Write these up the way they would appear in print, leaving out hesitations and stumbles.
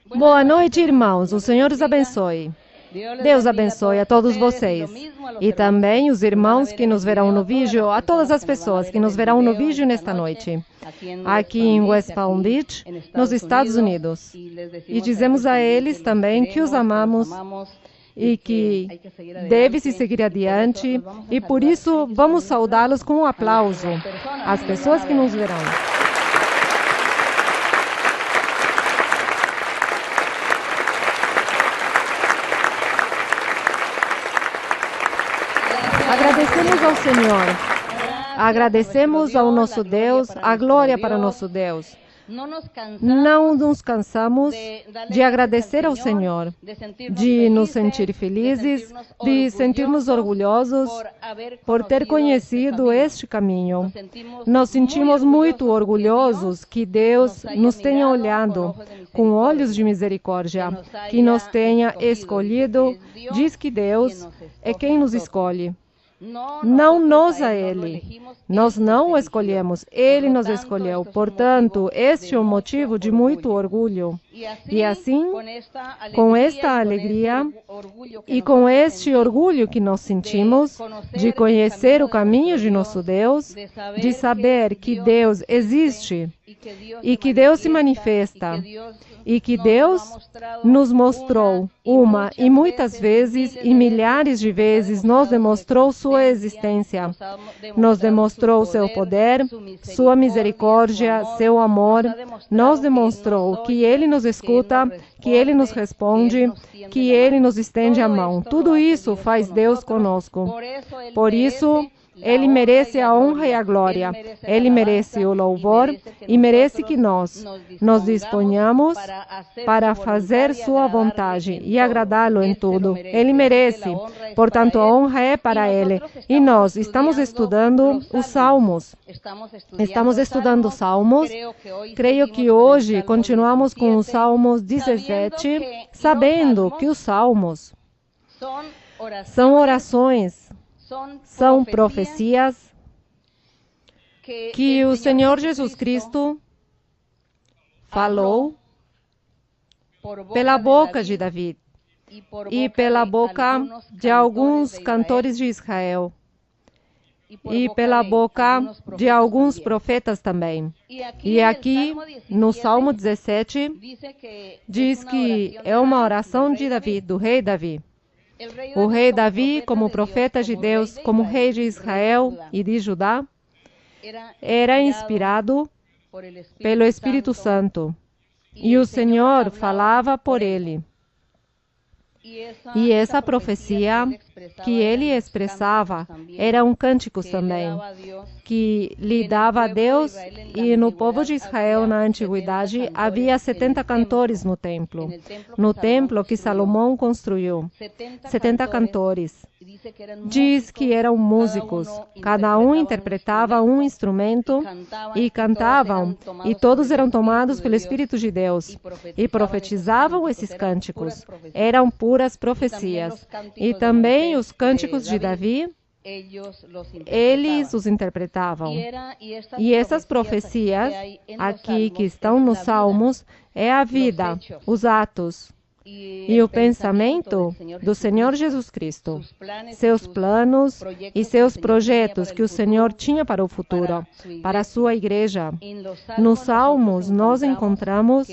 Boa noite, irmãos. O Senhor os abençoe. Deus abençoe a todos vocês. E também os irmãos que nos verão no vídeo, a todas as pessoas que nos verão no vídeo nesta noite, aqui em West Palm Beach, nos Estados Unidos. E dizemos a eles também que os amamos e que deve-se seguir adiante. E por isso vamos saudá-los com um aplauso, as pessoas que nos verão. Agradecemos ao Senhor, agradecemos ao nosso Deus, a glória para o nosso Deus. Não nos cansamos de agradecer ao Senhor, de nos sentir felizes, de sentir-nos orgulhosos por ter conhecido este caminho. Nos sentimos muito orgulhosos que Deus nos tenha olhado com olhos de misericórdia, que nos tenha escolhido. Diz que Deus é quem nos escolhe. Não nós a Ele. Nós não o escolhemos, Ele nos escolheu. Portanto, este é um motivo de muito orgulho. E assim, com esta alegria e com este orgulho que nós sentimos de conhecer o caminho de nosso Deus, de saber que Deus existe e que Deus se manifesta, e que Deus nos mostrou uma e muitas vezes e milhares de vezes nos demonstrou sua existência, nos demonstrou seu poder, sua misericórdia, seu amor, nos demonstrou que Ele nos escuta, que Ele nos responde, que Ele nos estende a mão. Tudo isso faz Deus conosco. Por isso, Ele merece a honra e a glória, Ele merece o louvor e merece que nós nos disponhamos para fazer sua vontade e agradá-lo em tudo. Ele merece, portanto a honra é para Ele. E nós estamos estudando os Salmos. Estamos estudando os Salmos. Creio que hoje continuamos com os Salmos 17, sabendo que os Salmos são orações, são profecias que o Senhor Jesus Cristo falou pela boca de Davi e pela boca de alguns cantores de Israel e pela boca de alguns profetas também. E aqui, no Salmo 17, diz que é uma oração de Davi, do rei Davi. O rei Davi, como profeta de Deus, como rei de Israel e de Judá, era inspirado pelo Espírito Santo. E o Senhor falava por ele. E essa profecia que ele expressava era um cântico também, que lhe dava a Deus. E no povo de Israel, na antiguidade, havia 70 cantores no templo que Salomão construiu. 70 cantores. Diz que eram músicos, cada um interpretava um instrumento e cantavam, e todos eram tomados pelo Espírito de Deus e profetizavam esses cânticos. Eram puras profecias. E também os cânticos de Davi, eles os interpretavam. E essas profecias aqui que estão nos Salmos é a vida, os atos e o pensamento do Senhor Jesus Cristo, seus planos e seus projetos que o Senhor tinha para o futuro, para a sua igreja. Nos Salmos, nós encontramos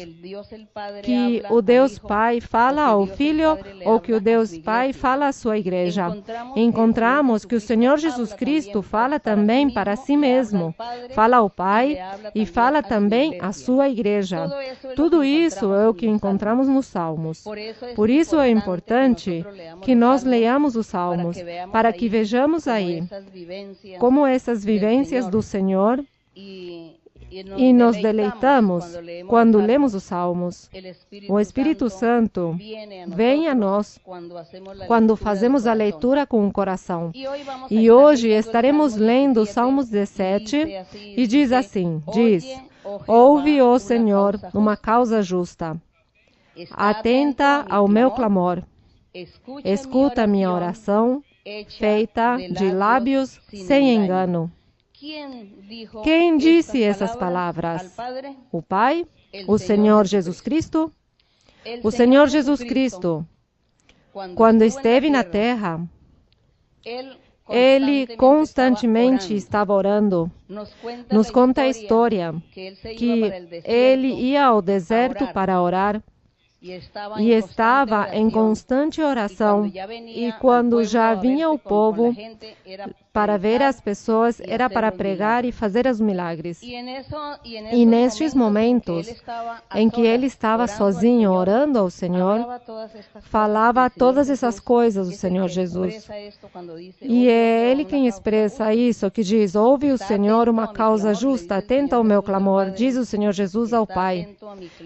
que o Deus Pai fala ao Filho, ou que o Deus Pai fala à sua igreja. Encontramos que o Senhor Jesus Cristo fala também para si mesmo, fala ao Pai e fala também à sua igreja. Tudo isso é o que encontramos nos Salmos. Por isso é importante que nós leiamos os Salmos, para que vejamos aí como essas vivências do Senhor e nos deleitamos quando lemos os Salmos. O Espírito Santo vem a nós quando fazemos a leitura com o coração. E hoje estaremos lendo os Salmos 17 e diz assim, ouve, ó Senhor, uma causa justa. Atenta ao meu clamor. Escuta minha oração, feita de lábios sem engano. Quem disse essas palavras? O Pai? O Senhor Jesus Cristo? O Senhor Jesus Cristo, quando esteve na terra, Ele constantemente estava orando. Nos conta a história que Ele ia ao deserto para orar e estava em constante oração. E quando já vinha o povo para ver as pessoas, era para pregar e fazer os milagres. E nestes momentos em que ele estava sozinho orando ao Senhor, falava todas essas coisas o Senhor Jesus. E é Ele quem expressa isso, que diz: ouve o Senhor uma causa justa, atenta ao meu clamor, diz o Senhor Jesus ao Pai.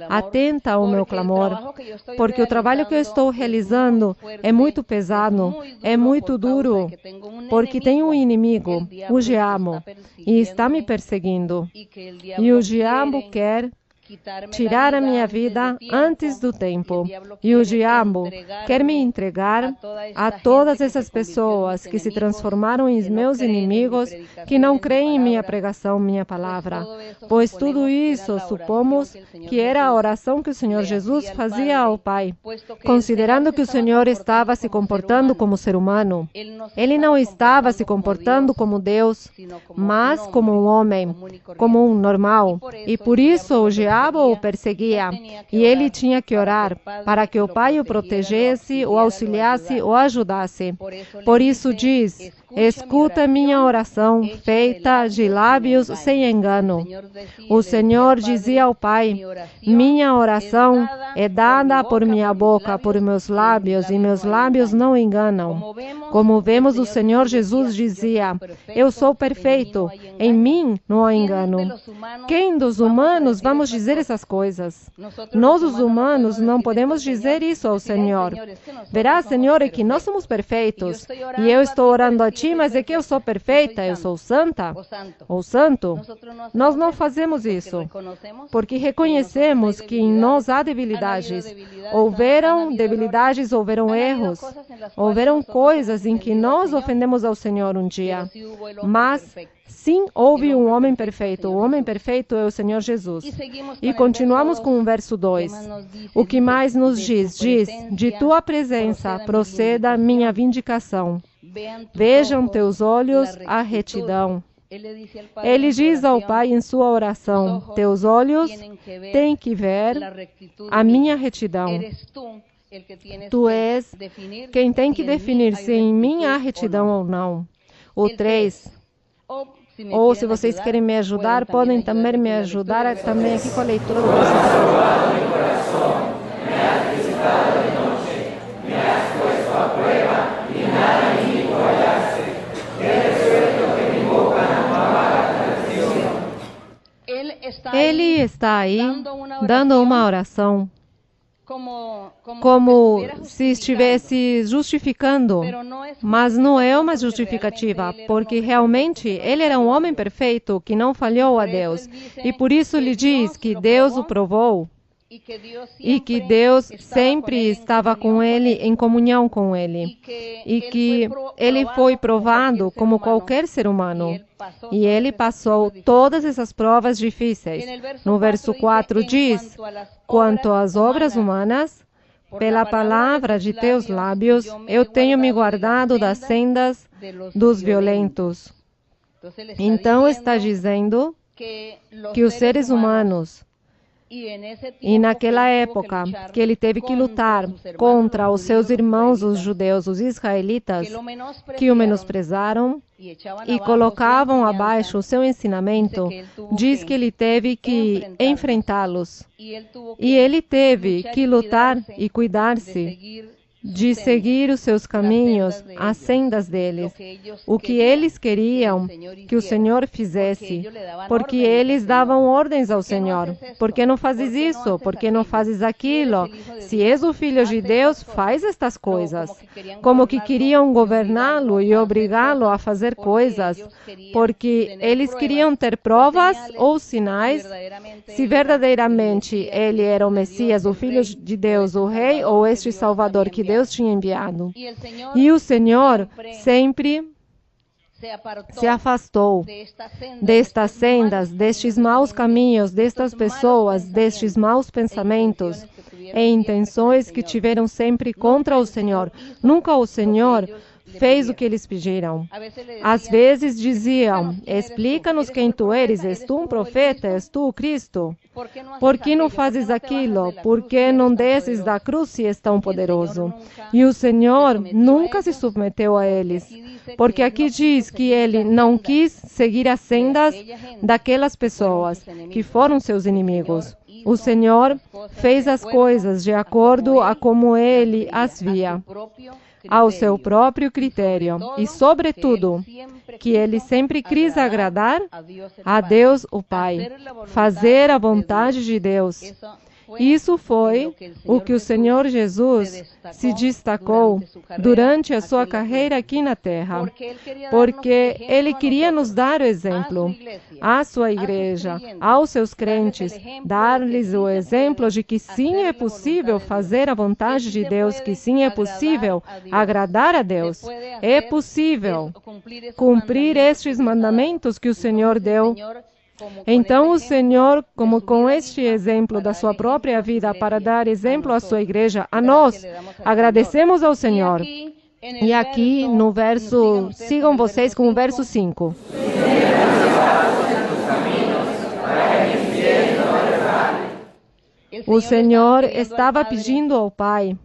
Atenta ao meu clamor, porque o trabalho que eu estou realizando é muito pesado, é muito duro, porque tenho um inimigo, o diabo, e está me perseguindo. E o diabo quer tirar a minha vida antes do tempo. E o diabo quer me entregar a todas essas pessoas que se transformaram em meus inimigos, que não creem em minha pregação, minha palavra. Pois tudo isso, supomos, que era a oração que o Senhor Jesus fazia ao Pai. Considerando que o Senhor estava se comportando como ser humano, Ele não estava se comportando como Deus, mas como um homem, como um normal. E por isso o diabo o perseguia, e ele tinha que orar para que o Pai o protegesse, o auxiliasse, o ajudasse. Por isso diz: escuta minha oração, feita de lábios sem engano. O Senhor dizia ao Pai: minha oração é dada por minha boca, por meus lábios, e meus lábios não enganam. Como vemos, o Senhor Jesus dizia: eu sou perfeito, em mim não há engano. Quem dos humanos vamos dizer essas coisas? Nós, os humanos, não podemos dizer isso ao Senhor. Verá, Senhor, é que nós somos perfeitos, e eu estou orando a Ti, mas é que eu sou perfeita, eu sou santa, ou santo. Nós não fazemos isso, porque reconhecemos que em nós há debilidades. Houveram debilidades, houveram erros, houveram coisas em que nós ofendemos ao Senhor um dia, mas sim, houve um homem perfeito. O homem perfeito é o Senhor Jesus. E continuamos com o verso 2. O que mais nos diz? Diz: de tua presença proceda minha vindicação. Vejam teus olhos a retidão. Ele diz ao Pai em sua oração: teus olhos têm que ver a minha retidão. Tu és quem tem que definir se em mim há retidão ou não. O 3. Ou, se vocês querem me ajudar, podem também me ajudar também aqui com a leitura do Ele está aí dando uma oração como se estivesse justificando, mas não é uma justificativa, porque realmente ele era um homem perfeito que não falhou a Deus, e por isso ele diz que Deus o provou e que Deus sempre estava com ele, em comunhão com ele, e que ele foi provado como qualquer ser humano. E ele passou todas essas provas difíceis. No verso 4 diz: quanto às obras humanas, pela palavra de teus lábios, eu tenho me guardado das sendas dos violentos. Então está dizendo que os seres humanos, e naquela época que ele teve que lutar contra os seus irmãos, os judeus, os israelitas, que o menosprezaram e colocavam abaixo o seu ensinamento, diz que ele teve que enfrentá-los. E ele teve que lutar e cuidar-se de seguir os seus caminhos, as sendas deles, o que eles queriam que o Senhor fizesse, porque eles davam ordens ao Senhor. Por que não fazes isso? Por que não fazes aquilo? Se és o Filho de Deus, faz estas coisas. Como que queriam governá-lo e obrigá-lo a fazer coisas, porque eles queriam ter provas ou sinais se verdadeiramente ele era o Messias, o Filho de Deus, o Rei, ou este Salvador que Deus tinha enviado. E o Senhor sempre se afastou destas sendas, destes maus caminhos, destas pessoas, destes maus pensamentos, e intenções que tiveram sempre contra o Senhor. Nunca o Senhor fez o que eles pediram. Às vezes diziam: explica-nos quem tu eres. És tu um profeta? És tu o Cristo? Por que não fazes aquilo? Por que não desces da cruz se és tão poderoso? E o Senhor nunca se submeteu a eles. Porque aqui diz que ele não quis seguir as sendas daquelas pessoas que foram seus inimigos. O Senhor fez as coisas de acordo a como ele as via, ao seu próprio critério, e, sobretudo, que ele sempre quis agradar a Deus o Pai, fazer a vontade de Deus. Isso foi o que o Senhor Jesus se destacou durante a sua carreira aqui na terra, porque ele queria nos dar o exemplo à sua igreja, aos seus crentes, dar-lhes o exemplo de que sim é possível fazer a vontade de Deus, que sim é possível agradar a Deus, é possível cumprir estes mandamentos que o Senhor deu. Então o Senhor, como com este exemplo da sua própria vida, para dar exemplo à sua igreja, a nós, agradecemos ao Senhor. E aqui no verso, sigam vocês com o verso 5. O Senhor estava pedindo ao Pai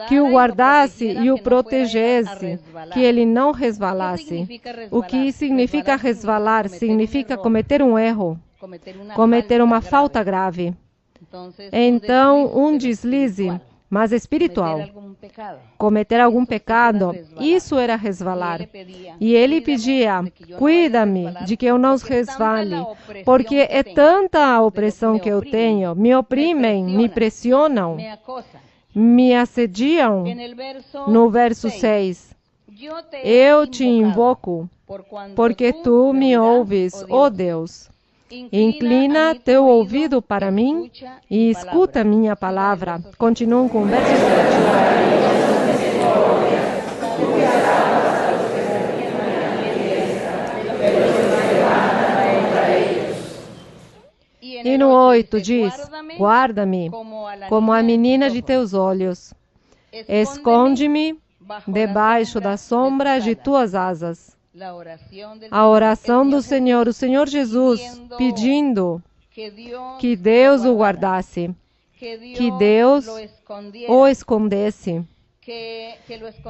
que o guardasse e o protegesse, que ele não resvalasse. O que significa resvalar? Significa cometer um erro, cometer uma falta grave. Então, um deslize, mas espiritual. Cometer algum pecado, isso era resvalar. E ele pedia: cuida-me de que eu não resvale, porque é tanta a opressão que eu tenho, me oprimem, me pressionam, me assediam. No verso 6, eu te invoco, porque tu me ouves, ó Deus. Inclina teu ouvido para mim e escuta minha palavra. Continuam com o verso 7. E no 8 diz: guarda-me como a menina de teus olhos. Esconde-me debaixo da sombra de tuas asas. A oração do Senhor, o Senhor Jesus, pedindo que Deus o guardasse, que Deus o escondesse,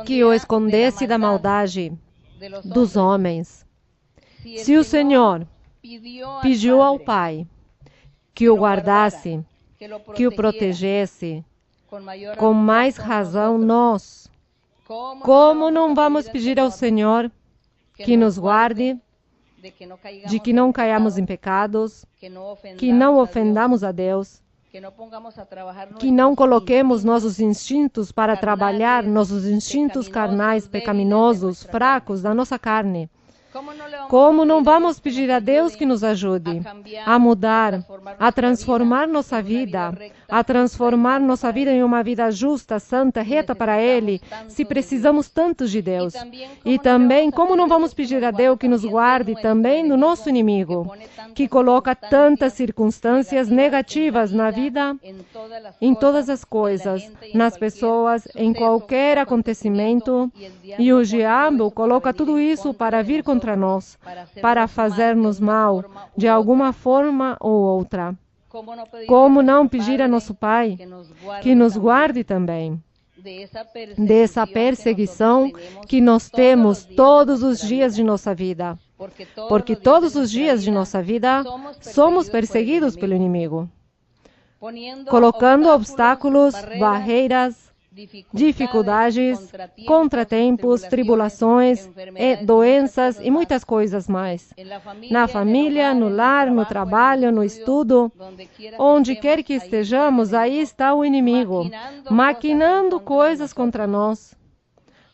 que o escondesse da maldade dos homens. Se o Senhor pediu ao Pai que o guardasse, que o protegesse, com mais razão nós, como não vamos pedir ao Senhor que nos guarde, de que não caiamos em pecados, que não ofendamos a Deus, que não coloquemos nossos instintos para trabalhar, nossos instintos carnais, pecaminosos, fracos da nossa carne. Como não vamos pedir a Deus que nos ajude a mudar, a transformar nossa vida, em uma vida justa, santa, reta para Ele, se precisamos tanto de Deus? E também, como não vamos pedir a Deus que nos guarde também do nosso inimigo, que coloca tantas circunstâncias negativas na vida, em todas as coisas, nas pessoas, em qualquer acontecimento, e o diabo coloca tudo isso para vir contra nós, para fazer-nos mal, de alguma forma ou outra. Como não pedir a nosso Pai que nos guarde também dessa perseguição que nós temos todos os dias de nossa vida? Porque todos os dias de nossa vida somos perseguidos pelo inimigo, colocando obstáculos, barreiras, dificuldades, contratempos, tribulações, doenças e muitas coisas mais. Na família, no lar, no trabalho, no estudo, onde quer que estejamos, aí está o inimigo, maquinando coisas contra nós.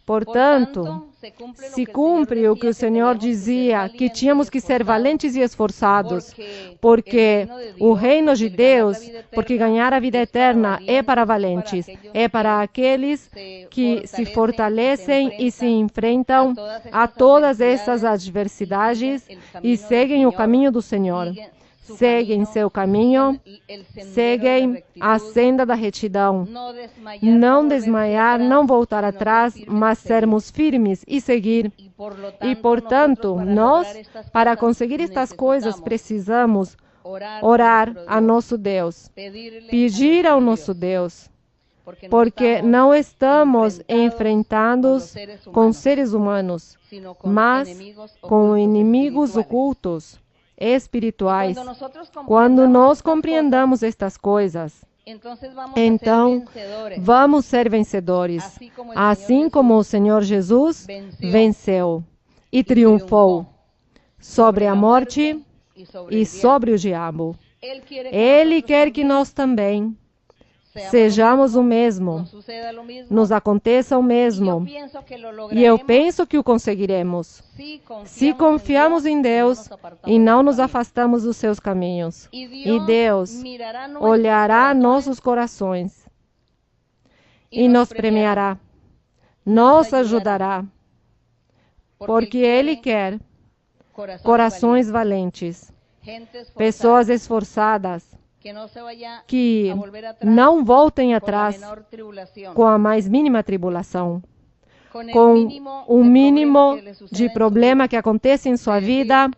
Portanto, se cumpre o que o Senhor dizia, que tínhamos que ser valentes e esforçados, porque o reino de Deus, porque ganhar a vida eterna é para valentes, é para aqueles que se fortalecem e se enfrentam a todas essas adversidades e seguem o caminho do Senhor. seguem seu caminho, seguem a senda da retidão. Não desmaiar, não voltar atrás, mas sermos firmes e seguir. E, portanto, nós, para conseguir estas coisas, precisamos orar a nosso Deus, pedir ao nosso Deus, porque não estamos enfrentando com seres humanos, mas com inimigos ocultos, espirituais. Quando nós compreendamos estas coisas, então vamos ser vencedores, assim como o Senhor Jesus venceu e triunfou sobre a morte e sobre o diabo. Ele quer que nós também sejamos o mesmo, nos aconteça o mesmo. E eu penso que o conseguiremos, se confiamos em Deus e não nos afastamos dos seus caminhos. E Deus olhará nossos corações e nos premiará, nos ajudará, porque Ele quer corações valentes, pessoas esforçadas, que não voltem atrás com a mais mínima tribulação, com o mínimo de problema que acontece em sua vida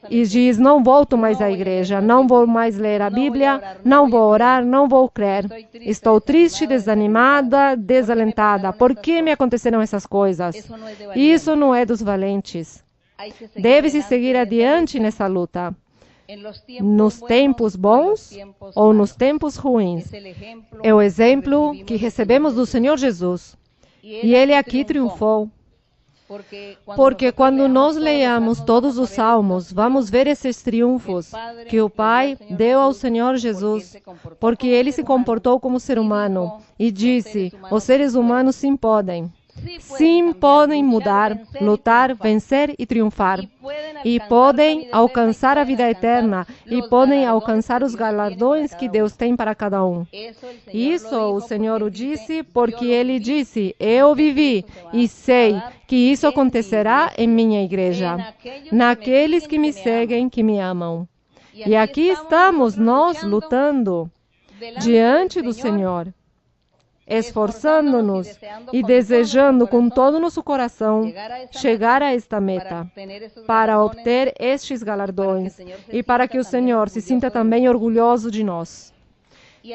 e diz, não volto mais à igreja, não vou mais ler a Bíblia, não vou orar, não vou crer. Estou triste, desanimada, desalentada. Por que me aconteceram essas coisas? Isso não é dos valentes. Deve-se seguir adiante nessa luta. Nos tempos bons ou nos tempos ruins. É o exemplo que recebemos do Senhor Jesus. E Ele aqui triunfou. Porque quando nós leamos todos os salmos, vamos ver esses triunfos que o Pai deu ao Senhor Jesus, porque Ele se comportou como ser humano e disse, os seres humanos sim podem mudar, lutar, vencer e triunfar. E podem alcançar a vida eterna. E podem alcançar os galardões que Deus tem para cada um. Isso o Senhor o disse porque Ele disse, eu vivi e sei que isso acontecerá em minha igreja, naqueles que me seguem, que me amam. E aqui estamos nós lutando diante do Senhor, esforçando-nos e desejando com todo o nosso coração chegar a esta meta, para obter estes galardões e para que o Senhor se sinta também orgulhoso de nós.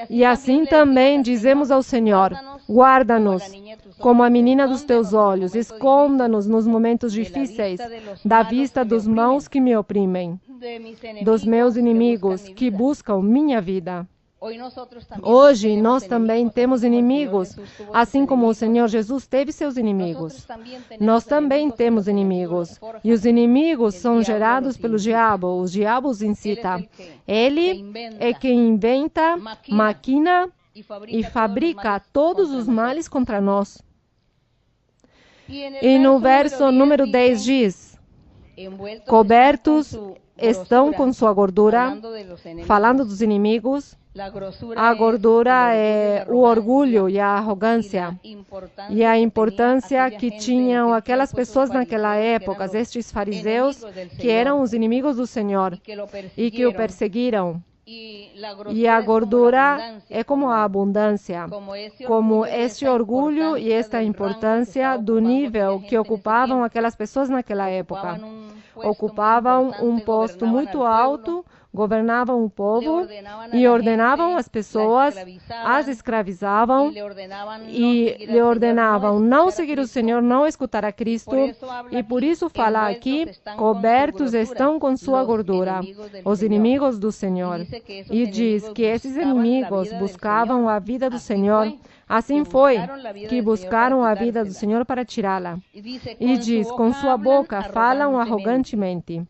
E assim também dizemos ao Senhor, guarda-nos como a menina dos teus olhos, esconda-nos nos momentos difíceis, da vista dos maus que me oprimem, dos meus inimigos que buscam minha vida. Hoje nós também temos inimigos, assim como o Senhor Jesus teve seus inimigos. Nós também temos inimigos, e os inimigos são gerados pelo diabo, o diabo os incita. Ele é quem inventa, maquina e fabrica todos os males contra nós. E no verso número 10 diz, cobertos estão com sua gordura, falando dos inimigos. A gordura é o orgulho e a arrogância e a importância que tinham aquelas pessoas naquela época, estes fariseus, que eram os inimigos do Senhor e que o perseguiram. E a gordura é como a abundância, como este orgulho e esta importância do nível que ocupavam aquelas pessoas naquela época. Ocupavam um posto muito alto, governavam o povo e ordenavam as pessoas, as escravizavam e lhe ordenavam não seguir o Senhor, não escutar a Cristo. E por isso fala aqui, cobertos estão com sua gordura, os inimigos do Senhor. E diz que esses inimigos buscavam a vida do Senhor. Assim foi que buscaram a vida do Senhor para tirá-la. E diz, com sua boca falam arrogantemente.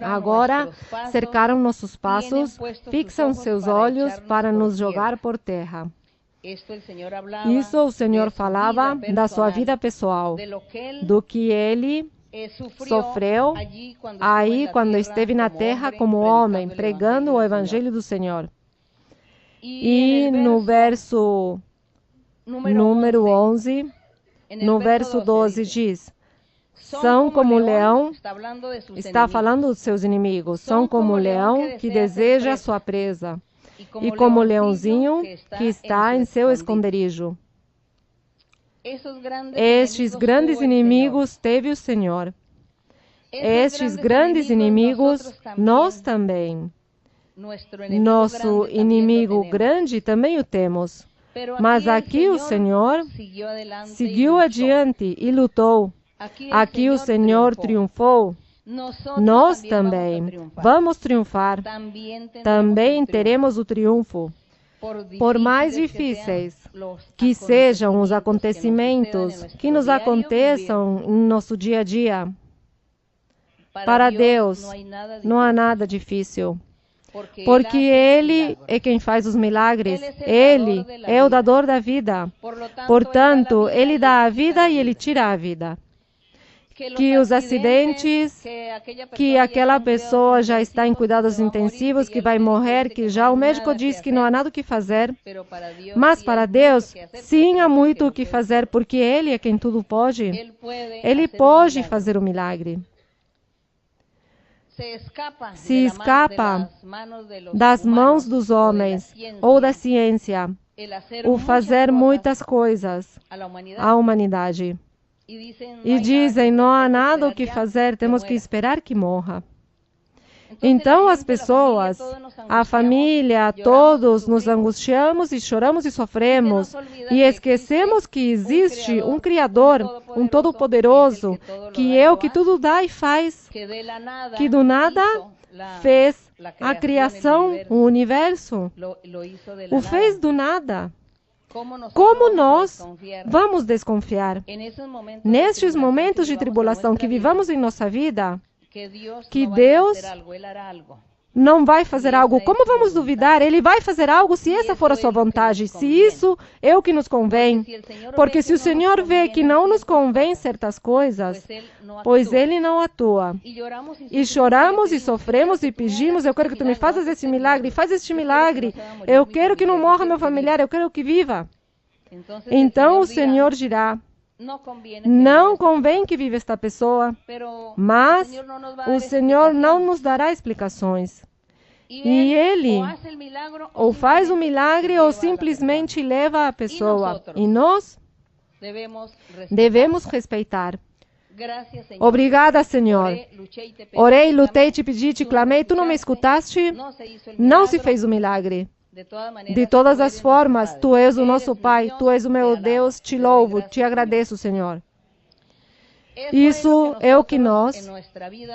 Agora cercaram nossos passos, fixam seus olhos para nos jogar por terra. Isso o Senhor falava da sua vida pessoal, do que ele sofreu aí quando esteve na terra como homem, pregando o Evangelho do Senhor. E no verso número 11, no verso 12 diz, São como o leão, está falando dos seus inimigos, são como o leão que deseja sua presa, e como o leãozinho que está em seu esconderijo. Estes grandes inimigos teve o Senhor. Estes grandes inimigos, nós também. Nosso inimigo grande também o temos. Mas aqui o Senhor seguiu adiante e lutou. Aqui o Senhor triunfou. Nós também vamos triunfar. Também teremos o triunfo. Por mais difíceis que sejam os acontecimentos que nos aconteçam em nosso dia a dia, para Deus não há nada difícil. Porque Ele é quem faz os milagres. Ele é o dador da vida. Portanto, Ele dá a vida e Ele tira a vida. Que os acidentes, que aquela pessoa já está em cuidados intensivos, que vai morrer, que já o médico diz que não há nada o que fazer. Mas para Deus, sim, há muito o que fazer, porque Ele é quem tudo pode. Ele pode fazer o milagre. Se escapa das mãos dos homens ou da ciência o fazer muitas coisas à humanidade. E dizem, não há nada o que fazer, temos que esperar que morra. Então as pessoas, a família, todos nos angustiamos e choramos e sofremos. E esquecemos que existe um Criador, um Todo-Poderoso, que é o que tudo dá e faz. Que do nada fez a criação, o universo. O fez do nada. Como nós vamos desconfiar? Nestes momentos de tribulação que vivamos em nossa vida, que Deus não vai fazer algo. Como vamos duvidar? Ele vai fazer algo se essa for a sua vontade, se isso é o que nos convém. Porque se o Senhor vê que não nos convém certas coisas, pois Ele não atua. E choramos e sofremos e pedimos, eu quero que tu me faças esse milagre, faz este milagre. Eu quero que não morra meu familiar, eu quero que viva. Então o Senhor dirá, não convém que viva esta pessoa, mas o Senhor não nos dará explicações. E Ele ou faz o milagre ou simplesmente leva a pessoa. E nós devemos respeitar. Obrigada, Senhor. Orei, lutei, te pedi, te clamei, tu não me escutaste? Não se fez o milagre. De todas as formas, Tu és o nosso Pai, Tu és o meu Deus, te louvo, te agradeço, Senhor. Isso é o que nós,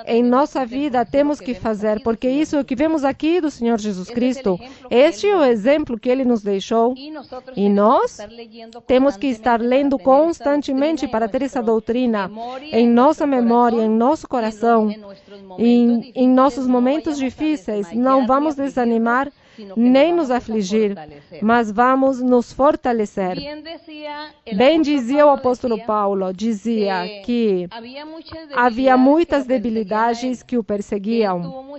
em nossa vida, temos que fazer, porque isso é o que vemos aqui do Senhor Jesus Cristo. Este é o exemplo que Ele nos deixou. E nós temos que estar lendo constantemente para ter essa doutrina em nossa memória, em nosso coração. E em nossos momentos difíceis, não vamos desanimar, nem nos afligir, mas vamos nos fortalecer. Bem dizia o apóstolo Paulo, dizia que havia muitas debilidades que o perseguiam,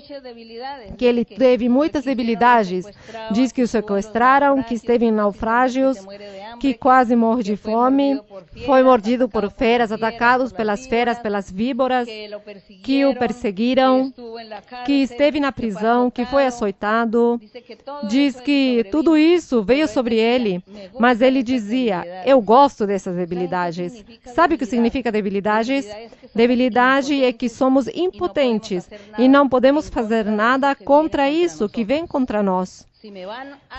que ele teve muitas debilidades. Diz que o sequestraram, que esteve em naufrágios, que quase morre de fome, foi mordido por feras, atacados pelas feras, pelas víboras, que o perseguiram, que esteve na prisão, que foi açoitado. Diz que tudo isso veio sobre ele, mas ele dizia, eu gosto dessas debilidades. Sabe o que significa debilidades? Debilidade é que somos impotentes e não podemos fazer nada contra isso que vem contra nós.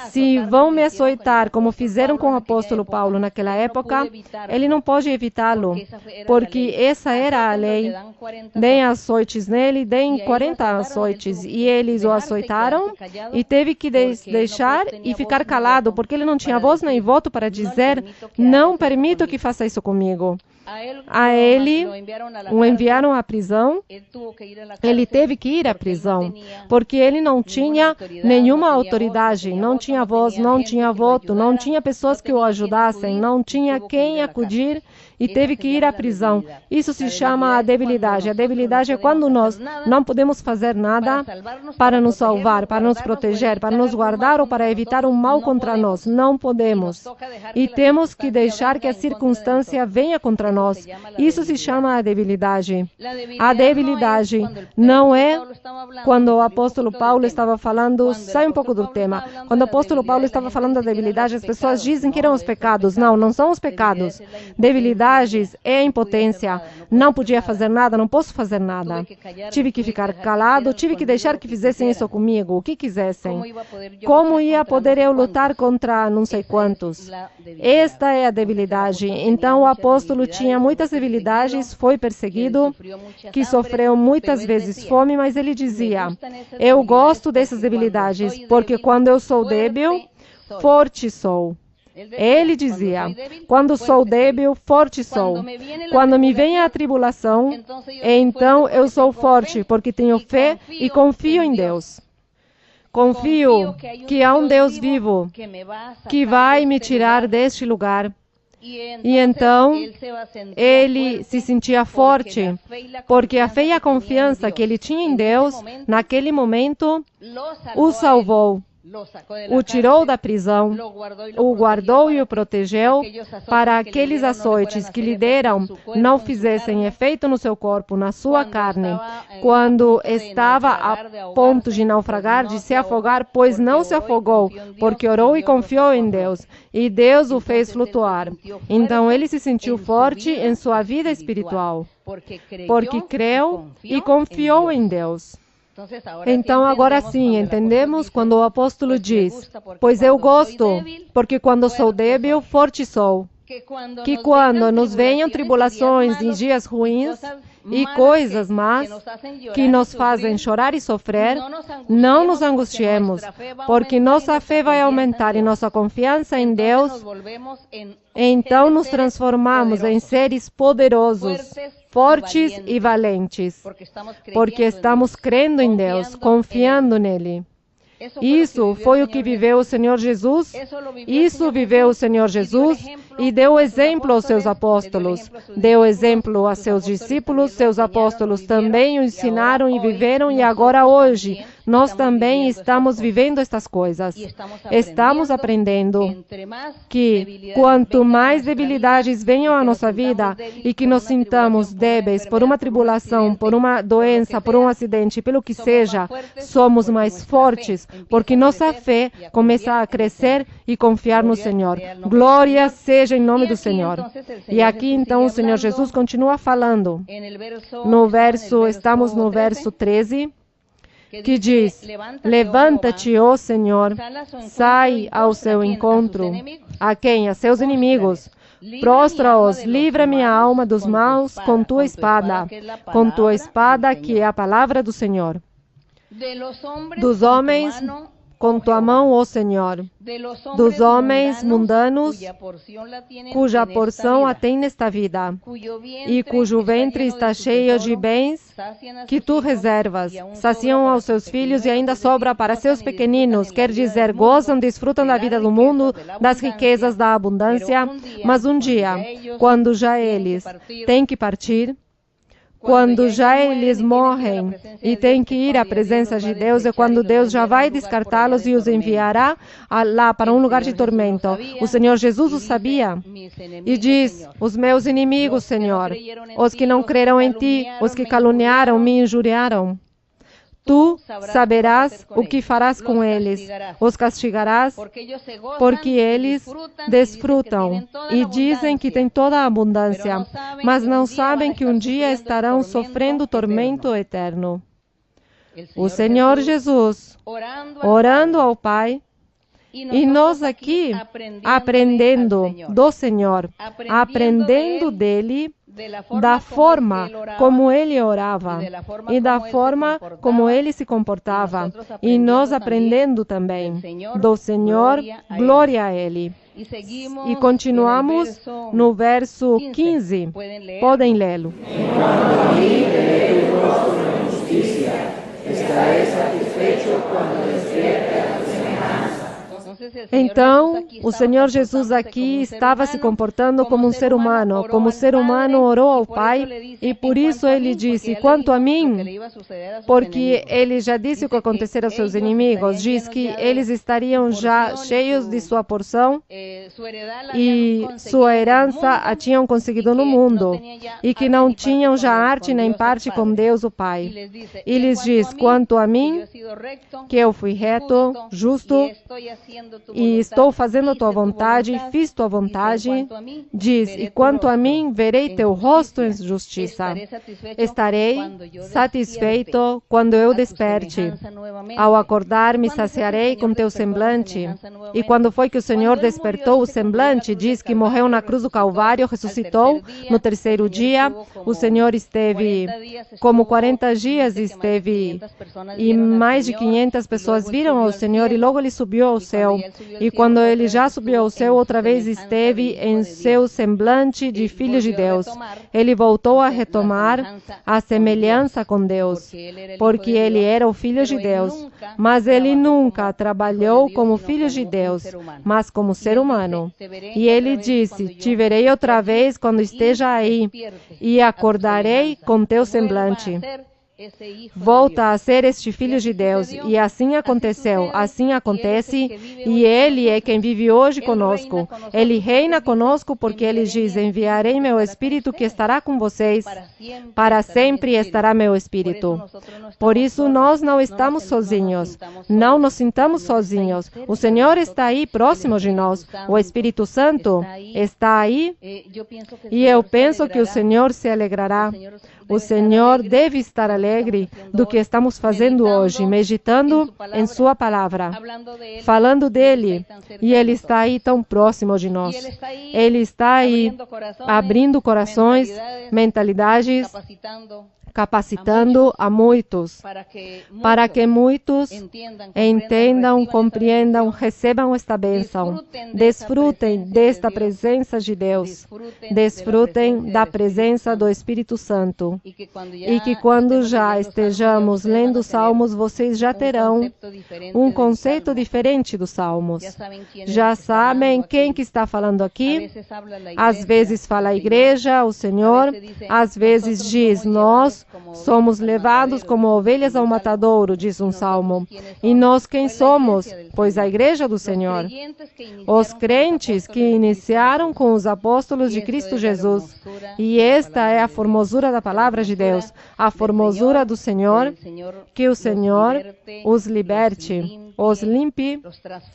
Se vão me açoitar, como fizeram com o apóstolo Paulo naquela época, ele não pode evitá-lo, porque essa era a lei. Deem açoites nele, deem 40 açoites. E eles o açoitaram e teve que deixar e ficar calado, porque ele não tinha voz nem voto para dizer, não permito que faça isso comigo. A ele o enviaram à prisão, ele teve que ir à prisão, porque ele não tinha nenhuma autoridade, não tinha voz, não tinha voto, não tinha pessoas que o ajudassem, não tinha quem acudir e teve que ir à prisão. Isso se chama a debilidade. A debilidade é quando nós não podemos fazer nada para nos salvar, para nos proteger, para nos guardar ou para evitar um mal contra nós. Não podemos. E temos que deixar que a circunstância venha contra nós. Isso se chama a debilidade. A debilidade não é quando o apóstolo Paulo estava falando, sai um pouco do tema, quando o apóstolo Paulo estava falando da debilidade, as pessoas dizem que eram os pecados. Não, não são os pecados. Debilidades é a impotência. Não podia fazer nada, não posso fazer nada. Tive que ficar calado, tive que deixar que fizessem isso comigo, o que quisessem. Como ia poder eu lutar contra não sei quantos? Esta é a debilidade. Então o apóstolo tinha muitas debilidades, foi perseguido, que sofreu muitas vezes fome, mas ele dizia, eu gosto dessas debilidades, porque quando eu sou débil, forte sou. Ele dizia, quando sou débil, forte sou. Quando me vem a tribulação, então eu sou forte, porque tenho fé e confio em Deus. Confio que há um Deus vivo que vai me tirar deste lugar. E então ele se sentia forte, porque a fé e a confiança que ele tinha em Deus, naquele momento, o salvou. O tirou da prisão, o guardou e o protegeu para aqueles açoites que lhe deram não fizessem efeito no seu corpo, na sua carne, quando estava a ponto de naufragar, de se afogar, pois não se afogou, porque orou e confiou em Deus, e Deus o fez flutuar. Então ele se sentiu forte em sua vida espiritual, porque creu e confiou em Deus. Então, agora sim, entendemos quando o apóstolo diz, pois eu gosto, porque quando sou débil, forte sou. Que quando nos venham tribulações e dias ruins e coisas más que nos fazem chorar e sofrer, não nos angustiemos, porque nossa fé vai aumentar e nossa confiança em Deus, então nos transformamos em seres poderosos, fortes e valentes, porque estamos crendo em Deus, confiando nele. Isso foi o que viveu o Senhor Jesus. Isso viveu o Senhor Jesus e deu exemplo aos seus apóstolos. Deu exemplo a seus discípulos. Seus apóstolos também o ensinaram e viveram. E agora, hoje, nós também estamos vivendo estas coisas. Estamos aprendendo que quanto mais debilidades venham à nossa vida e que nos sintamos débeis por uma tribulação, por uma doença, por um acidente, pelo que seja, somos mais fortes, porque nossa fé começa a crescer e confiar no Senhor. Glória seja em nome do Senhor. E aqui então o Senhor Jesus continua falando. Estamos no verso 13, que diz, levanta-te, ó Senhor, sai ao seu encontro. A quem? A seus inimigos. Prostra-os, livra minha alma dos maus com tua espada, que é a palavra do Senhor. Dos homens, com tua mão, ó Senhor, dos homens mundanos, cuja porção a tem nesta vida, e cujo ventre está cheio de bens que tu reservas, saciam aos seus filhos e ainda sobra para seus pequeninos, quer dizer, gozam, desfrutam da vida do mundo, das riquezas da abundância, mas um dia, quando já eles têm que partir, quando já eles morrem e têm que ir à presença de Deus, é quando Deus já vai descartá-los e os enviará lá para um lugar de tormento. O Senhor Jesus o sabia e diz, os meus inimigos, Senhor, os que não creram em Ti, os que caluniaram, me injuriaram. Tu saberás o que farás com eles, os castigarás, porque eles desfrutam e dizem que têm toda a abundância, mas não sabem que um dia estarão sofrendo tormento eterno. O Senhor Jesus, orando ao Pai, e nós aqui aprendendo do Senhor, aprendendo dele, da forma como ele orava e da forma como ele se comportava. E nós aprendendo também do Senhor, glória a ele. E continuamos no verso 15. Podem lê-lo. Enquanto a mim, teneis o vosso de justiça, estareis satisfeito quando desperta a semelhança. Então, o Senhor Jesus aqui estava se comportando como um ser humano. Como ser humano, orou ao Pai, e por isso ele disse, quanto a mim, porque ele já disse o que aconteceria aos seus inimigos, diz que eles estariam já cheios de sua porção e sua herança a tinham conseguido no mundo, e que não tinham já arte nem parte com Deus o Pai. E lhes diz, quanto a mim, que eu fui reto, justo, e estou fazendo tua vontade, fiz tua vontade, diz, e quanto a mim, verei teu rosto em justiça. Estarei satisfeito quando eu desperte. Ao acordar, me saciarei com teu semblante. E quando foi que o Senhor despertou o semblante, diz que morreu na cruz do Calvário, ressuscitou no terceiro dia. O Senhor esteve, como 40 dias esteve, e mais de 500 pessoas viram ao Senhor, e logo ele subiu ao céu. E quando ele já subiu ao céu, outra vez esteve em seu semblante de Filho de Deus. Ele voltou a retomar a semelhança com Deus, porque ele era o Filho de Deus. Mas ele nunca trabalhou como Filho de Deus, mas como ser humano. E ele disse, te verei outra vez quando esteja aí, e acordarei com teu semblante. Volta a ser este Filho de Deus. E assim aconteceu, assim acontece, e Ele é quem vive hoje conosco. Ele reina conosco porque Ele diz, enviarei meu Espírito que estará com vocês, para sempre estará meu Espírito. Por isso nós não estamos sozinhos, não nos sintamos sozinhos. O Senhor está aí próximo de nós, o Espírito Santo está aí, e eu penso que o Senhor se alegrará. O Senhor deve estar alegre do que estamos fazendo hoje, meditando em Sua palavra, falando dele, e Ele está aí tão próximo de nós. Ele está aí abrindo corações, mentalidades, capacitando a muitos, para que muitos entendam, compreendam, recebam esta bênção, desfrutem desta presença de Deus, desfrutem da presença do Espírito Santo, e que quando já estejamos lendo Salmos, vocês já terão um conceito diferente dos Salmos. Já sabem quem que está falando aqui? Às vezes fala a igreja, o Senhor, às vezes diz nós, somos levados como ovelhas ao matadouro, diz um salmo. E nós quem somos? Pois a igreja do Senhor. Os crentes que iniciaram com os apóstolos de Cristo Jesus. E esta é a formosura da palavra de Deus, a formosura do Senhor, que o Senhor os liberte, os limpe,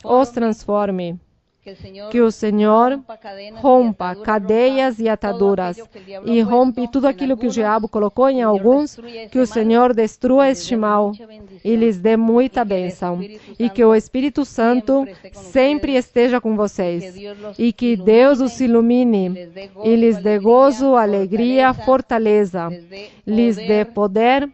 os transforme. Que o Senhor rompa cadeias e ataduras e rompe tudo aquilo que o diabo colocou em alguns, que o Senhor destrua este mal e lhes dê muita bênção. E que o Espírito Santo sempre esteja com vocês. E que Deus os ilumine e lhes dê gozo, alegria, fortaleza. Lhes dê poder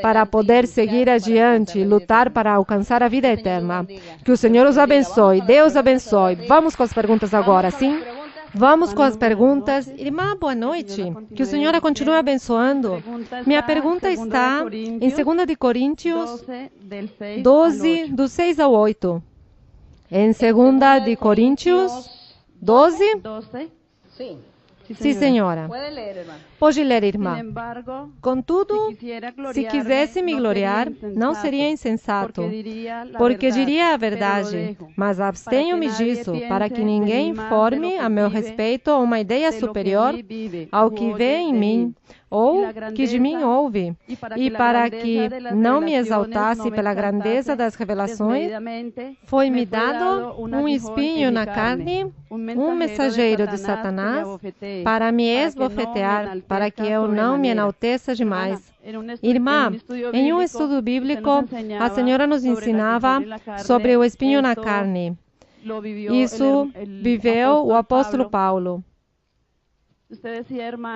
para poder seguir adiante e lutar para alcançar a vida eterna. Que o Senhor os abençoe. Deus abençoe. Vamos com as perguntas agora, sim? Vamos com as perguntas. Irmã, boa noite. Que o Senhor a continue abençoando. Minha pergunta está em 2 de Coríntios 12, do 6 ao 8. Em 2 de Coríntios 12? Sim. Sim, senhora. Pode ler, irmã. Contudo, se quisesse me gloriar, não seria insensato, porque diria a verdade, mas abstenho-me disso, para que ninguém forme a meu respeito uma ideia superior ao que vê em mim, ou que de mim ouve, e para que não me exaltasse pela grandeza das revelações, foi-me dado um espinho na carne, um mensageiro de Satanás, para me esbofetear, para que eu não me enalteça demais. Irmã, em um estudo bíblico, a senhora nos ensinava sobre o espinho na carne. Isso viveu o apóstolo Paulo.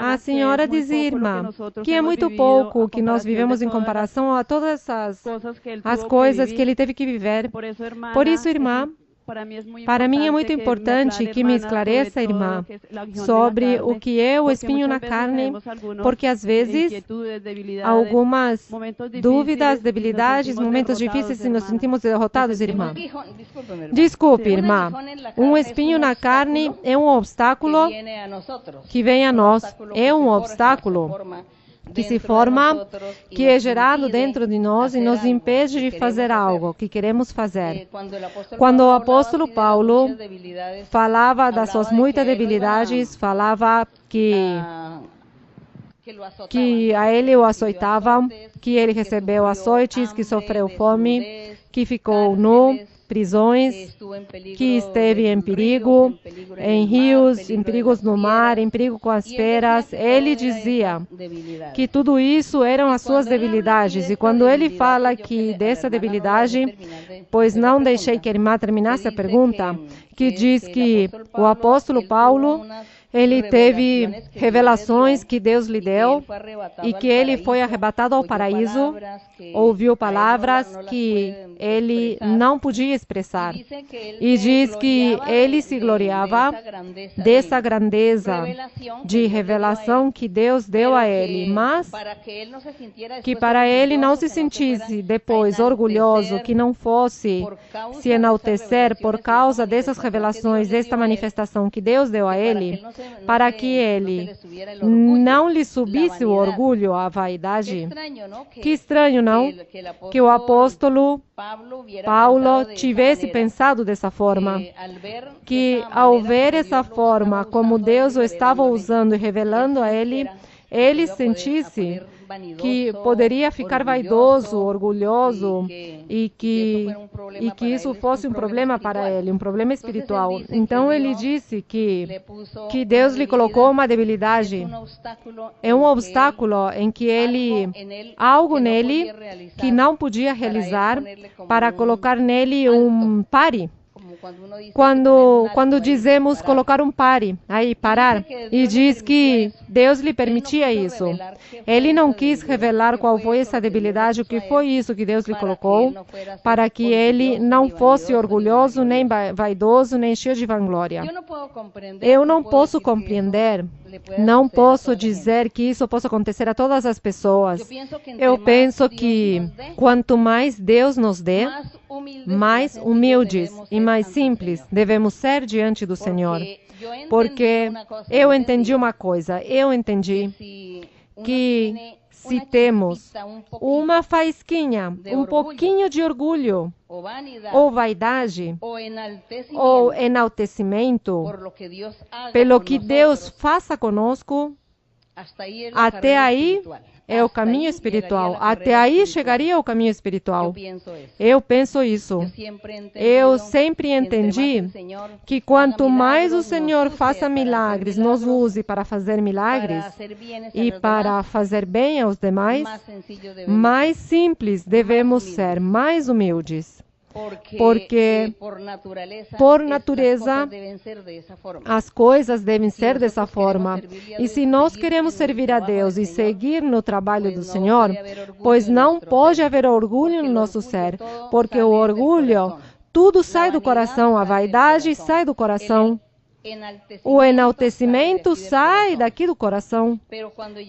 A senhora dizia, irmã, que é muito pouco o que nós vivemos em comparação a todas as coisas que ele teve que viver. Por isso, irmã, Para mim é muito importante que me esclareça, irmã, sobre o que é o espinho na carne, porque às vezes algumas dúvidas, debilidades, momentos difíceis e nos sentimos derrotados, irmã. Desculpe, irmã. Um espinho na carne é um obstáculo que vem a nós. É um obstáculo que se forma, que é gerado dentro de nós e nos impede de fazer algo que queremos fazer. Quando o apóstolo Paulo falava das suas muitas debilidades, falava que a ele o açoitavam, que ele recebeu açoites, que sofreu fome, que ficou nu, prisões, que esteve em perigo, em rios, em perigos no mar, em perigo com as feras. Ele dizia que tudo isso eram as suas debilidades. E quando ele fala que dessa debilidade, pois não deixei que a irmã terminasse a pergunta, que diz que o apóstolo Paulo, ele teve revelações que Deus lhe deu e que ele foi arrebatado ao paraíso, ouviu palavras que ele não podia expressar. E diz que ele se gloriava dessa grandeza de revelação que Deus deu a ele, mas que para ele não se sentisse depois orgulhoso, que não fosse se enaltecer por causa dessas revelações, desta manifestação que Deus deu a ele, para que ele não lhe subisse o orgulho, a vaidade. Que estranho, não? Que o apóstolo Paulo tivesse pensado dessa forma, que ao ver essa forma como Deus o estava usando e revelando a ele sentisse que poderia ficar vaidoso, orgulhoso e que isso fosse um problema para ele, um problema espiritual. Então ele disse que Deus lhe colocou uma debilidade, é um obstáculo em que algo nele que não podia realizar, para colocar nele um pare. Quando dizemos colocar um pare, aí parar, e diz que Deus lhe permitia isso. Ele não quis revelar qual foi essa debilidade, o que foi isso que Deus lhe colocou, para que ele não fosse orgulhoso, nem vaidoso, nem cheio de vanglória. Eu não posso compreender, não posso dizer que isso possa acontecer a todas as pessoas. Eu penso que quanto mais Deus nos dê, mais humildes e mais simples devemos ser diante do Senhor. Porque eu entendi uma coisa, eu entendi que se temos uma faísquinha, um pouquinho de orgulho, ou vaidade, ou enaltecimento, pelo que Deus faça conosco, até aí é o caminho espiritual. Até aí chegaria o caminho espiritual. Eu penso isso. Eu sempre entendi que quanto mais o Senhor faça milagres, nos use para fazer milagres e para fazer bem aos demais, mais simples devemos ser, mais humildes. Porque, por natureza, as coisas devem ser dessa forma. E se nós queremos servir a Deus e seguir no trabalho do Senhor, pois não pode haver orgulho no nosso ser, porque o orgulho, tudo sai do coração, a vaidade sai do coração. O enaltecimento sai daqui do coração.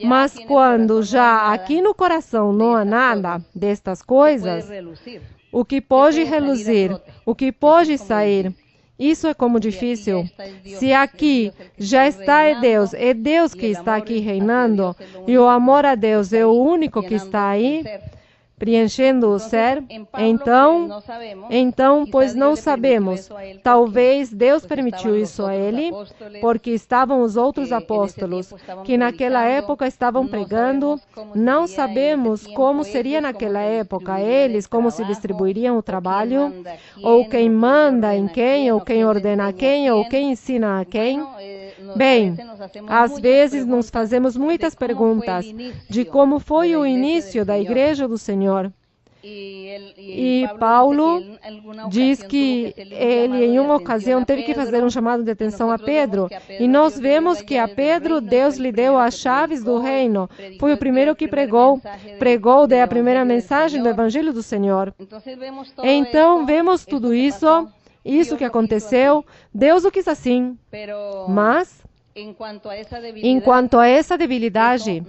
Mas quando já aqui no coração não há nada destas coisas, o que pode reluzir, o que pode sair, isso é como difícil. Se aqui já está é Deus que está aqui reinando, e o amor a Deus é o único que está aí, preenchendo o ser, então, pois não sabemos, talvez Deus permitiu isso a ele, porque estavam os outros apóstolos, que naquela época estavam pregando, não sabemos como seria naquela época eles, como se distribuiriam o trabalho, ou quem manda em quem, ou quem ordena a quem, ou quem ensina a quem. Bem, às vezes nos fazemos muitas perguntas de como foi o início da Igreja do Senhor. E Paulo diz que ele, em uma ocasião, teve que fazer um chamado de atenção a Pedro. E nós vemos que a Pedro, Deus lhe deu as chaves do reino. Foi o primeiro que pregou a primeira mensagem do Evangelho do Senhor. Então, vemos tudo isso isso que aconteceu, Deus o quis assim. Mas, enquanto a essa debilidade,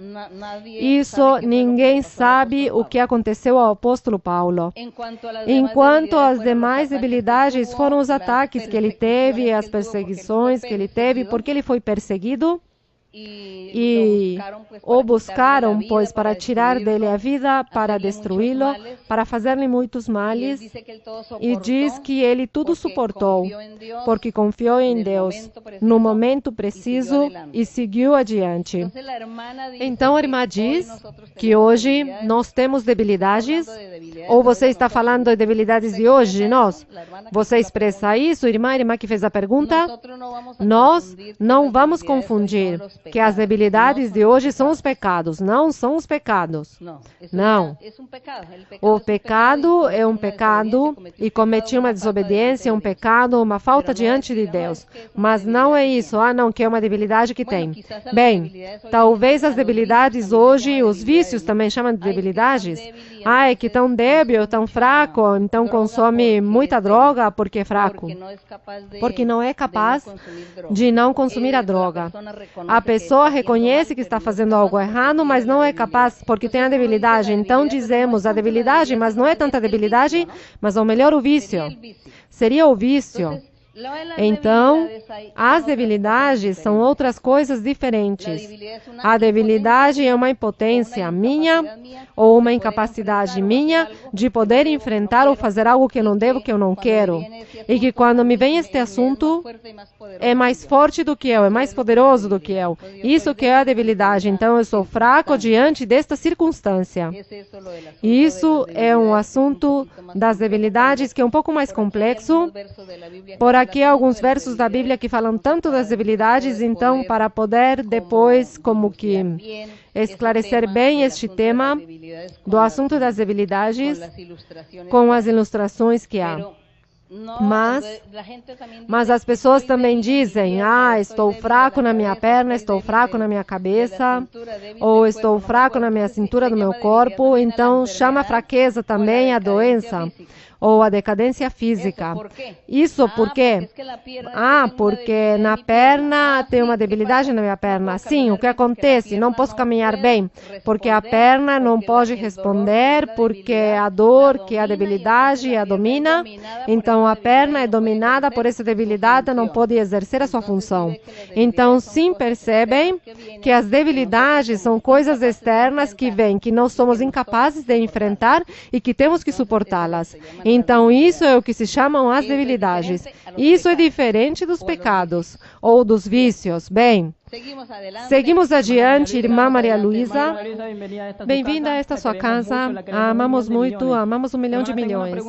isso ninguém sabe o que aconteceu ao apóstolo Paulo. Enquanto as demais debilidades foram os ataques que ele teve, as perseguições que ele teve, porque ele foi perseguido, e o buscaram, pois, para tirar dele a vida, para destruí-lo, para fazer-lhe muitos males. E diz que ele tudo suportou, porque confiou em Deus no momento preciso e seguiu adiante. Então, a irmã diz que hoje nós temos debilidades, ou você está falando de debilidades de hoje, nós? Você expressa isso, irmã? A irmã que fez a pergunta? Nós não vamos confundir que as debilidades de hoje são os pecados. Não são os pecados. Não. O pecado é um pecado e cometer uma desobediência é um pecado, uma falta diante de Deus. Mas não é isso. Ah, não, que é uma debilidade que tem. Bem, talvez as debilidades hoje, os vícios também chamam de debilidades. Ah, é que tão débil, tão fraco, então consome muita droga porque é fraco. Porque não é capaz de não consumir a droga. A pessoa reconhece que está fazendo algo errado, mas não é capaz porque tem a debilidade. Então dizemos a debilidade, mas não é tanta debilidade, mas ao melhor o vício. Seria o vício. Então, as debilidades são outras coisas diferentes. A debilidade é uma impotência minha ou uma incapacidade minha de poder enfrentar ou fazer algo que eu não devo, que eu não quero. E que quando me vem este assunto, é mais forte do que eu, é mais poderoso do que eu. Isso que é a debilidade. Então, eu sou fraco diante desta circunstância. Isso é um assunto das debilidades que é um pouco mais complexo. Por aqui alguns versos da Bíblia que falam tanto das debilidades, então para poder depois como que esclarecer bem este tema do assunto das debilidades com as ilustrações que há. Mas as pessoas também dizem, ah, estou fraco na minha perna, estou fraco na minha cabeça, ou estou fraco na minha cintura do meu corpo, então chama fraqueza também a doença, ou a decadência física. Isso por quê? Ah, porque na perna tem uma debilidade na minha perna. Sim, o que acontece? Não posso caminhar bem, porque a perna não pode responder, porque a dor, que é a debilidade, a domina. Então, a perna é dominada por essa debilidade, não pode exercer a sua função. Então, sim, percebem que as debilidades são coisas externas que vêm, que nós somos incapazes de enfrentar e que temos que suportá-las. Então, isso é o que se chamam as debilidades. Isso é diferente dos pecados ou dos vícios. Bem, seguimos adiante, irmã Maria Luísa. Bem-vinda a esta sua casa. A amamos muito, amamos 1 milhão de milhões.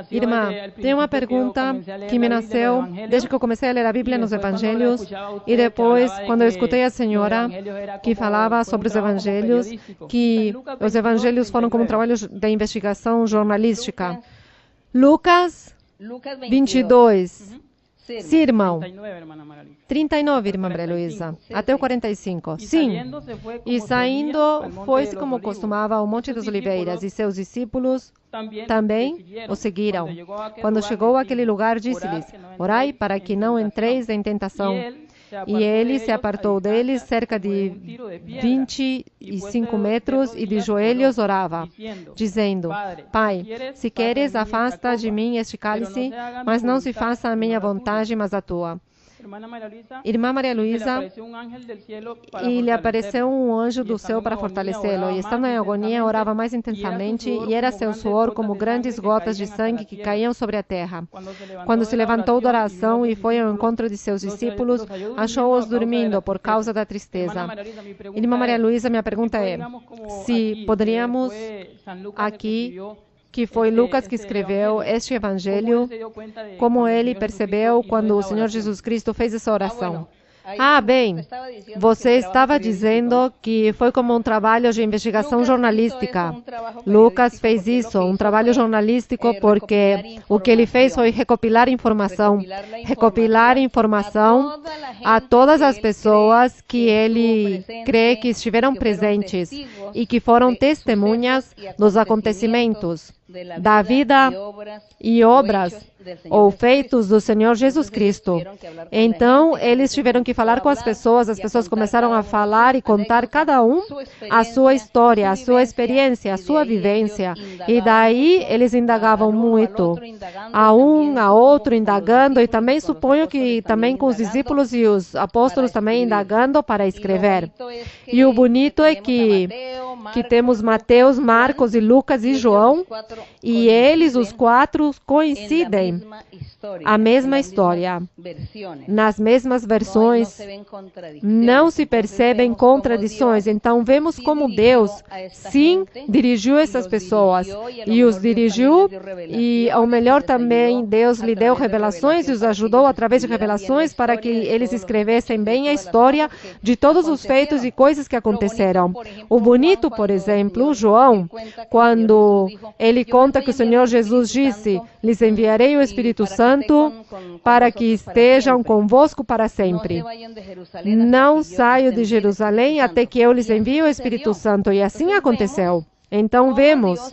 Irmã, tem uma pergunta que me nasceu desde que eu comecei a ler a Bíblia nos Evangelhos e depois, quando eu escutei a senhora que falava sobre os Evangelhos, que os Evangelhos foram como um trabalho de investigação jornalística. Lucas 22. Sim, irmão. 39, irmã Maria Luísa. Até o 45. Sim. E saindo, foi-se como costumava ao Monte das Oliveiras, e seus discípulos também o seguiram. Quando chegou àquele lugar, disse-lhes, orai para que não entreis em tentação. E ele se apartou deles cerca de 25 metros e de joelhos orava, dizendo, Pai, se queres, afasta de mim este cálice, mas não se faça a minha vontade, mas a tua. Irmã Maria Luísa, e lhe apareceu um anjo do céu para fortalecê-lo, e estando em agonia, orava mais intensamente, e era seu suor como grandes gotas de sangue que caíam sobre a terra. Quando se levantou da oração e foi ao encontro de seus discípulos, achou-os dormindo por causa da tristeza. Irmã Maria Luísa, minha pergunta é, se poderíamos aqui, que foi Lucas que escreveu este evangelho, como ele percebeu quando o Senhor Jesus Cristo fez essa oração. Ah, bem, você estava dizendo que foi como um trabalho de investigação jornalística. Lucas fez isso, um trabalho jornalístico, porque o que ele fez foi recopilar informação a todas as pessoas que ele crê que estiveram presentes. e que foram testemunhas dos acontecimentos da vida e obras ou feitos do Senhor Jesus Cristo. Então, eles tiveram que falar com as pessoas começaram a falar e contar cada um a sua história, a sua experiência, a sua vivência. E daí eles indagavam muito, a um, a outro indagando, e também suponho que também com os discípulos e os apóstolos também indagando para escrever. E o bonito é que temos Mateus, Marcos e Lucas e João, e eles, os quatro, coincidem a mesma história. Nas mesmas versões, não se percebem contradições. Então, vemos como Deus, sim, dirigiu essas pessoas, e os dirigiu, e ao melhor também, Deus lhe deu revelações e os ajudou através de revelações para que eles escrevessem bem a história de todos os feitos e coisas que aconteceram. O bonito, por exemplo, João, quando ele conta que o Senhor Jesus disse, lhes enviarei o Espírito Santo para que estejam convosco para sempre. Não saio de Jerusalém até que eu lhes envie o Espírito Santo. E assim aconteceu. Então vemos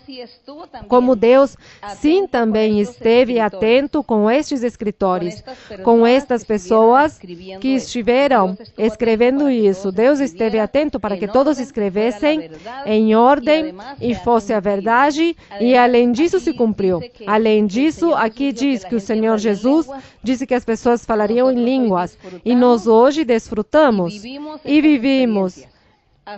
como Deus sim também esteve atento com estes escritores, com estas pessoas que estiveram escrevendo isso. Deus esteve atento para que todos escrevessem em ordem e fosse a verdade, e além disso se cumpriu. Além disso, aqui diz que o Senhor Jesus disse que as pessoas falariam em línguas, e nós hoje desfrutamos e vivimos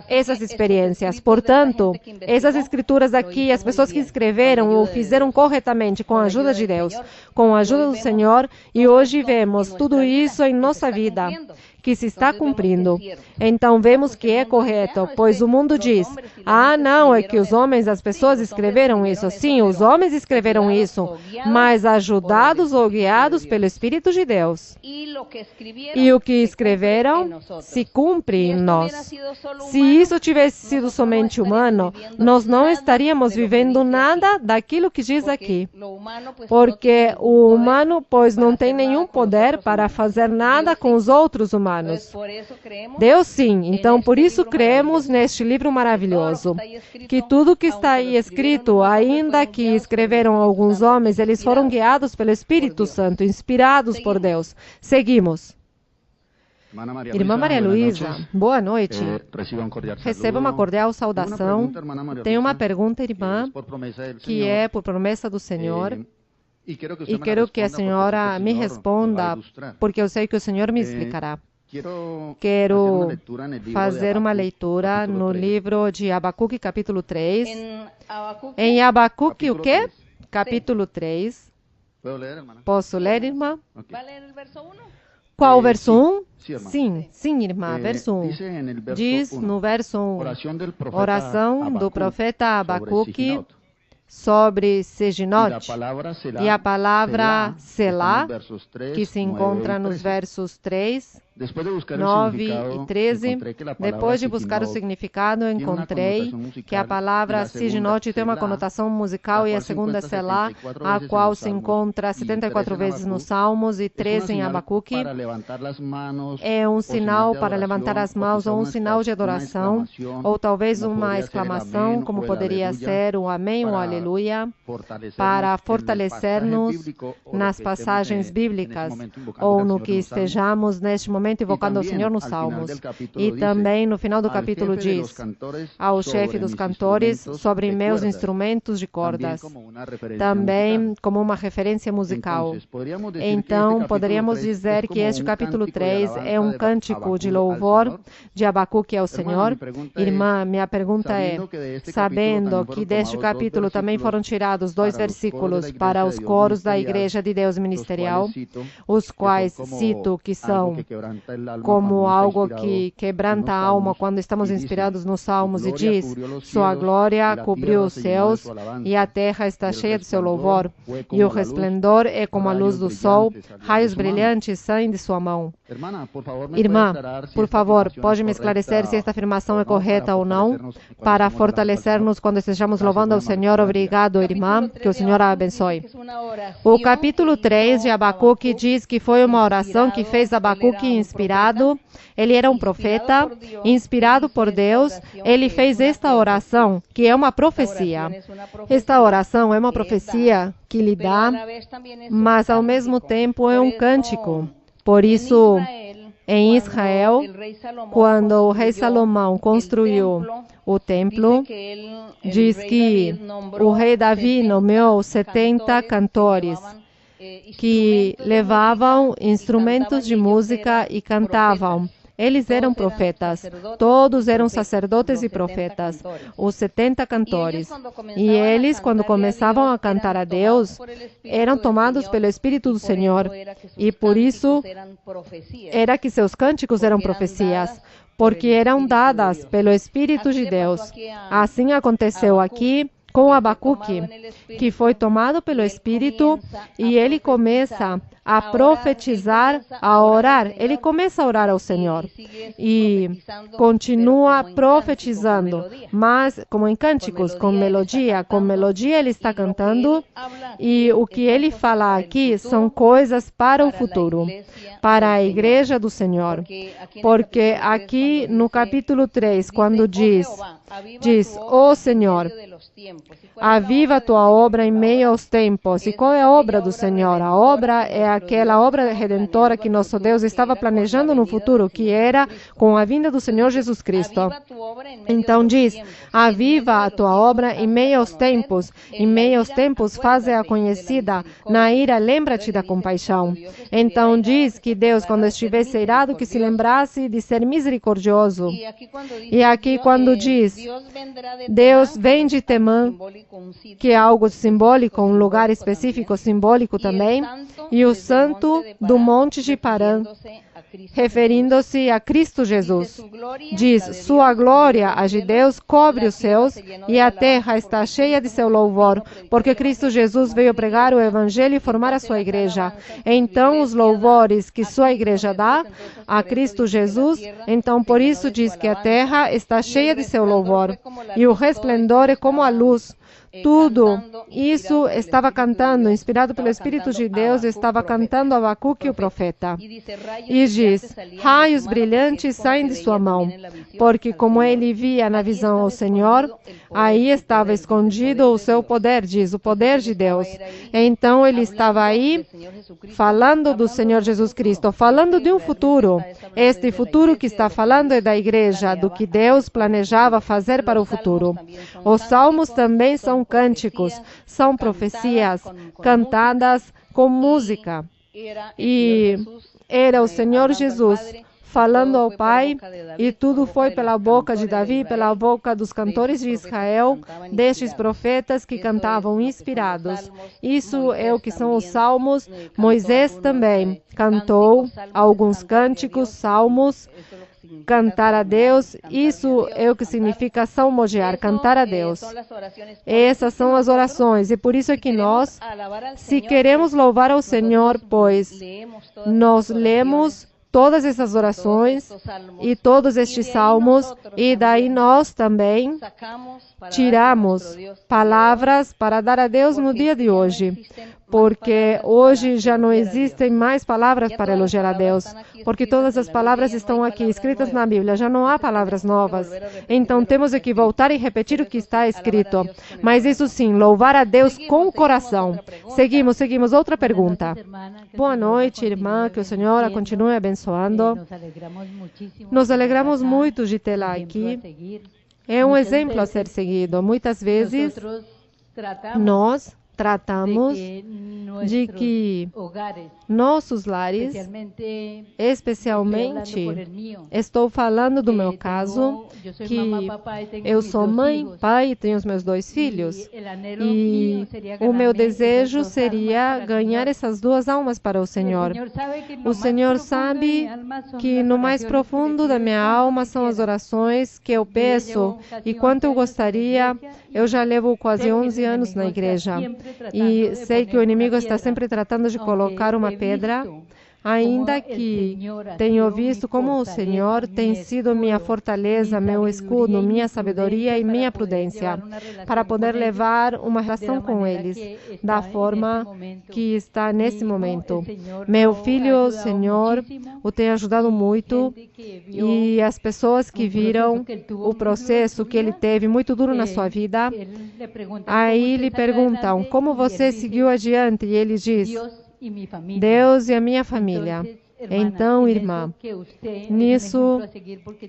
essas experiências. Portanto, essas escrituras aqui, as pessoas que escreveram o fizeram corretamente com a ajuda de Deus, com a ajuda do Senhor, e hoje vemos tudo isso em nossa vida que se está cumprindo. Então vemos que é correto, pois o mundo diz, não, é que os homens, as pessoas escreveram isso. Sim, os homens escreveram isso, mas ajudados ou guiados pelo Espírito de Deus. E o que escreveram se cumpre em nós. Se isso tivesse sido somente humano, nós não estaríamos vivendo nada daquilo que diz aqui. Porque o humano, pois, não tem nenhum poder para fazer nada com os outros humanos. Deus sim, então por isso cremos neste livro maravilhoso, que tudo que está aí escrito, ainda que escreveram alguns homens, eles foram guiados pelo Espírito Santo, inspirados por Deus. Seguimos. Irmã Maria Luísa, boa noite. Receba uma cordial saudação. Tenho uma pergunta, irmã, que é por promessa do Senhor. E quero que a senhora me responda, porque eu sei que o Senhor me explicará. Quero fazer uma leitura no livro de Abacuque, capítulo 3. Em Abacuque, o quê? Capítulo 3. Posso ler, irmã? Qual o verso 1? Sim, irmã, verso 1. Diz no verso 1, oração do profeta Abacuque sobre Sejinote, e a palavra Selá, que se encontra nos versos 3, 9 e 13. Depois de buscar o significado, encontrei que a palavra Sejinote tem uma conotação musical, e a segunda Selá, a qual se encontra 74 vezes nos Salmos e 13 em Abacuque, é um sinal para levantar as mãos, ou um sinal de adoração, ou talvez uma exclamação, como poderia ser o amém ou aleluia, para fortalecer-nos nas passagens bíblicas, ou no que estejamos neste momento invocando o Senhor nos Salmos. E também no final do capítulo diz ao chefe dos cantores sobre meus instrumentos de cordas, também como uma referência musical. Então, poderíamos dizer que este capítulo 3 é um cântico de louvor de Abacuque ao Senhor. Irmã, minha pergunta é, sabendo que deste capítulo também foram tirados 2 versículos para os coros da Igreja de Deus Ministerial, os quais cito que são como algo que quebranta a alma quando estamos inspirados nos Salmos, e diz, sua glória cobriu os céus e a terra está cheia de seu louvor, e o resplendor é como a luz do sol, raios brilhantes saem de sua mão. Irmã, por favor, pode me esclarecer se esta afirmação é correta ou não, para fortalecer-nos quando estejamos louvando ao Senhor ou obrigado, irmã. Que o Senhor a abençoe. O capítulo 3 de Abacuque diz que foi uma oração que fez Abacuque inspirado. Ele era um profeta, inspirado por Deus. Ele fez esta oração, que é uma profecia. Esta oração é uma profecia que lhe dá, mas ao mesmo tempo é um cântico. Por isso, em Israel, quando o rei Salomão construiu o templo, diz que o rei Davi nomeou 70 cantores que levavam instrumentos de música e cantavam. Eles eram profetas, todos eram sacerdotes e profetas, os 70 cantores. E eles, quando começavam a cantar a Deus, eram tomados pelo Espírito do Senhor. E por isso era que seus cânticos eram profecias, porque eram dadas pelo Espírito de Deus. Assim aconteceu aqui com Abacuque, que foi tomado pelo Espírito e ele começa a profetizar, a orar. Ele começa a orar ao Senhor e continua profetizando, mas como em cânticos, com melodia ele está cantando e o que ele fala aqui são coisas para o futuro, para a igreja do Senhor. Porque aqui no capítulo 3, quando diz, ó Senhor, aviva a tua obra em meio aos tempos. E qual é a obra do Senhor? A obra é aquela obra redentora que nosso Deus estava planejando no futuro, que era com a vinda do Senhor Jesus Cristo. Então diz, aviva a tua obra em meio aos tempos. Em meio aos tempos, faze-a conhecida. Na ira, lembra-te da compaixão. Então diz que Deus, quando estivesse irado, que se lembrasse de ser misericordioso. E aqui quando diz, Deus vem de Temã, que é algo simbólico, um lugar específico simbólico também, e o santo do monte de Parã, referindo-se a Cristo Jesus. Diz, sua glória, a de Deus, cobre os céus e a terra está cheia de seu louvor, porque Cristo Jesus veio pregar o Evangelho e formar a sua igreja. Então, os louvores que sua igreja dá a Cristo Jesus, então por isso diz que a terra está cheia de seu louvor e o resplendor é como a luz. Tudo isso estava cantando, inspirado pelo Espírito de Deus, estava cantando Abacuque, o profeta. E diz, raios brilhantes saem de sua mão, porque como ele via na visão ao Senhor, aí estava escondido o seu poder, diz, o poder de Deus. Então ele estava aí falando do Senhor Jesus Cristo, falando de um futuro. Este futuro que está falando é da igreja, do que Deus planejava fazer para o futuro. Os salmos também são cânticos, são profecias cantadas com música. E era o Senhor Jesus falando ao Pai, e tudo foi pela boca de Davi, pela boca dos cantores de Israel, destes profetas que cantavam inspirados. Isso é o que são os salmos. Moisés também cantou alguns cânticos, salmos, cantar a Deus. Isso é o que significa salmodiar, cantar a Deus. Essas são as orações, e por isso é que nós, se queremos louvar ao Senhor, pois nós lemos todas essas orações e todos estes salmos, e daí nós também tiramos palavras para dar a Deus no dia de hoje, porque hoje já não existem mais palavras para elogiar a Deus, porque todas as palavras estão aqui escritas na Bíblia, já não há palavras novas. Então temos que voltar e repetir o que está escrito, mas isso sim, louvar a Deus com o coração. Seguimos. Outra pergunta. Boa noite, irmã, que o Senhor a continue abençoando. Nos alegramos muito de tê-la aqui. É um exemplo a ser seguido. Muitas vezes nós tratamos de que nossos lares, especialmente, estou falando do meu caso, que eu sou mãe, pai e tenho os meus 2 filhos, e o meu desejo seria ganhar essas 2 almas para o Senhor. O Senhor sabe que no mais profundo da minha alma são as orações que eu peço, e quanto eu gostaria. Eu já levo quase 11 anos na igreja e sei que o inimigo está sempre tratando de colocar uma pedra, ainda que tenho visto como o Senhor tem sido minha fortaleza, meu escudo, minha sabedoria e minha prudência, para poder levar uma relação com eles, da forma que está nesse momento. Meu filho, o Senhor, o tem ajudado muito, e as pessoas que viram o processo que ele teve muito duro na sua vida, aí lhe perguntam, como você seguiu adiante? E ele diz, Deus e a minha família. Então, irmã, nisso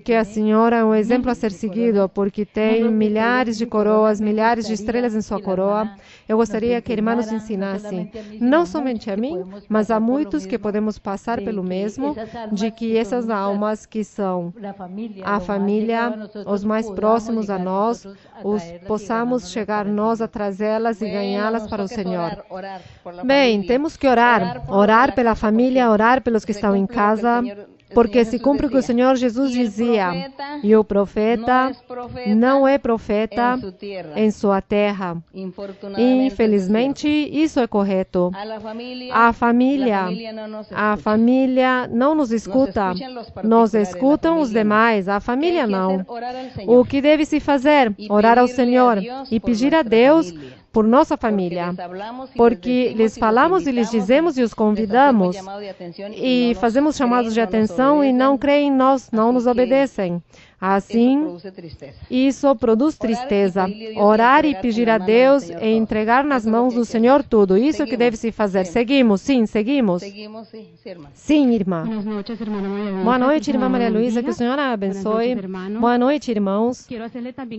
que a senhora é um exemplo a ser seguido, porque tem milhares de coroas, milhares de estrelas em sua coroa, eu gostaria que a irmã nos ensinasse, não somente a mim, mas a muitos que podemos passar pelo mesmo, de que essas almas que são a família, os mais próximos a nós, possamos chegar nós a trazê-las e ganhá-las para o Senhor. Bem, temos que orar pela família, orar pelos que estão em casa, porque se cumpre o que o Senhor Jesus dizia, e o profeta não é profeta em sua terra. Infelizmente, isso é correto. A família não nos escuta, nos escutam os demais, a família não. O que deve se fazer? Orar ao Senhor e pedir a Deus por nossa família, porque lhes falamos e lhes dizemos e os convidamos e fazemos chamados de atenção e não creem em nós, não nos obedecem. Assim, isso produz tristeza. Orar e pedir a Deus e entregar nas mãos do Senhor tudo. Isso que deve se fazer. Seguimos, sim, seguimos. Sim, irmã. Boa noite, irmã Maria Luísa. Que o Senhor a abençoe. Boa noite, irmãos.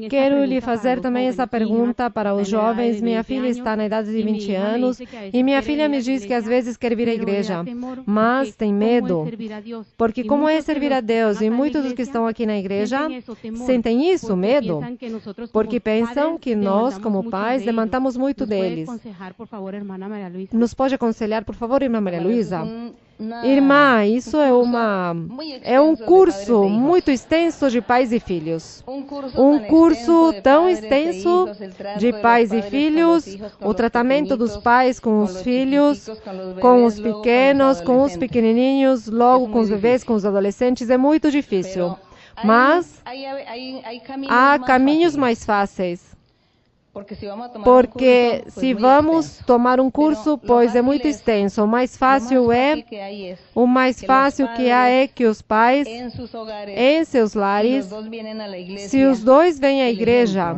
Quero lhe fazer também essa pergunta para os jovens. Minha filha está na idade de 20 anos e minha filha me diz que às vezes quer vir à igreja, mas tem medo. Porque como é servir a Deus? E muitos dos que estão aqui na igreja sentem isso, medo, porque pensam que nós, como pais, demandamos muito deles. Nos pode aconselhar, por favor, irmã Maria Luísa? Irmã, isso é um curso muito extenso de pais e filhos. Um curso tão extenso de pais e filhos, o tratamento dos pais com os filhos, com os pequenos, com os pequenininhos, logo com os bebês, com os adolescentes, é muito difícil. Mas há caminhos mais fáceis. Porque se vamos tomar um curso, pois é muito extenso, o mais fácil que há é que os pais, em seus lares, se os dois vêm à igreja,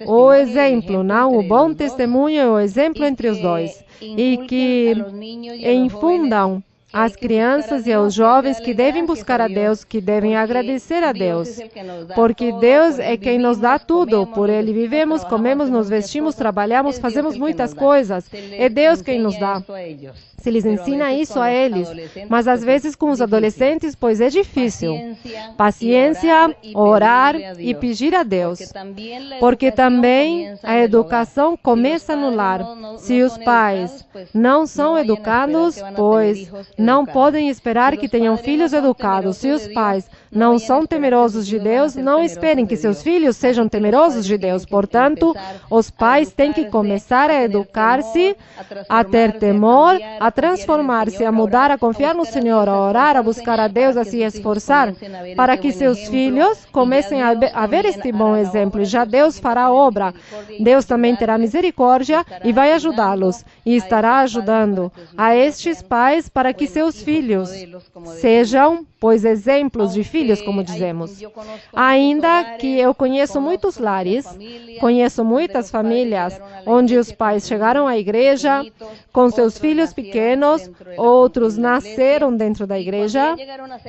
o exemplo, não, o bom testemunho é o exemplo entre os dois, e que infundam às crianças e aos jovens que devem buscar a Deus, que devem agradecer a Deus, porque Deus é quem nos dá tudo, por Ele vivemos, comemos, nos vestimos, trabalhamos, fazemos muitas coisas, é Deus quem nos dá. Se lhes ensina isso a eles, mas às vezes com os adolescentes, pois é difícil. Paciência, orar e pedir a Deus, porque também a educação começa no lar. Se os pais não são educados, pois não podem esperar que tenham filhos educados. Se os pais não são temerosos de Deus, não esperem que seus filhos sejam temerosos de Deus. Portanto, os pais têm que começar a educar-se, a ter temor, a transformar-se, a mudar, a confiar no Senhor, a orar, a buscar a Deus, a se esforçar, para que seus filhos comecem a ver este bom exemplo. E já Deus fará a obra. Deus também terá misericórdia e vai ajudá-los, e estará ajudando a estes pais para que seus filhos sejam, pois, exemplos de filhos, como dizemos. Ainda que eu conheço muitos lares, conheço muitas famílias onde os pais chegaram à igreja com seus filhos pequenos, outros nasceram dentro da igreja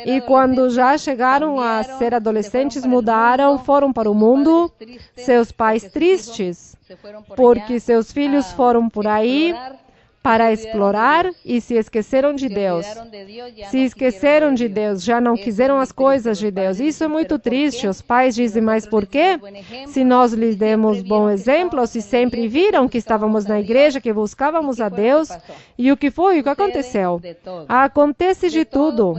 e quando já chegaram a ser adolescentes, mudaram, foram para o mundo, seus pais tristes, porque seus filhos foram por aí para explorar e se esqueceram de Deus. Se esqueceram de Deus, já não quiseram as coisas de Deus. Isso é muito triste. Os pais dizem, mas por quê? Se nós lhes demos bom exemplo, se sempre viram que estávamos na igreja, que buscávamos a Deus, e o que foi? O que aconteceu? Acontece de tudo.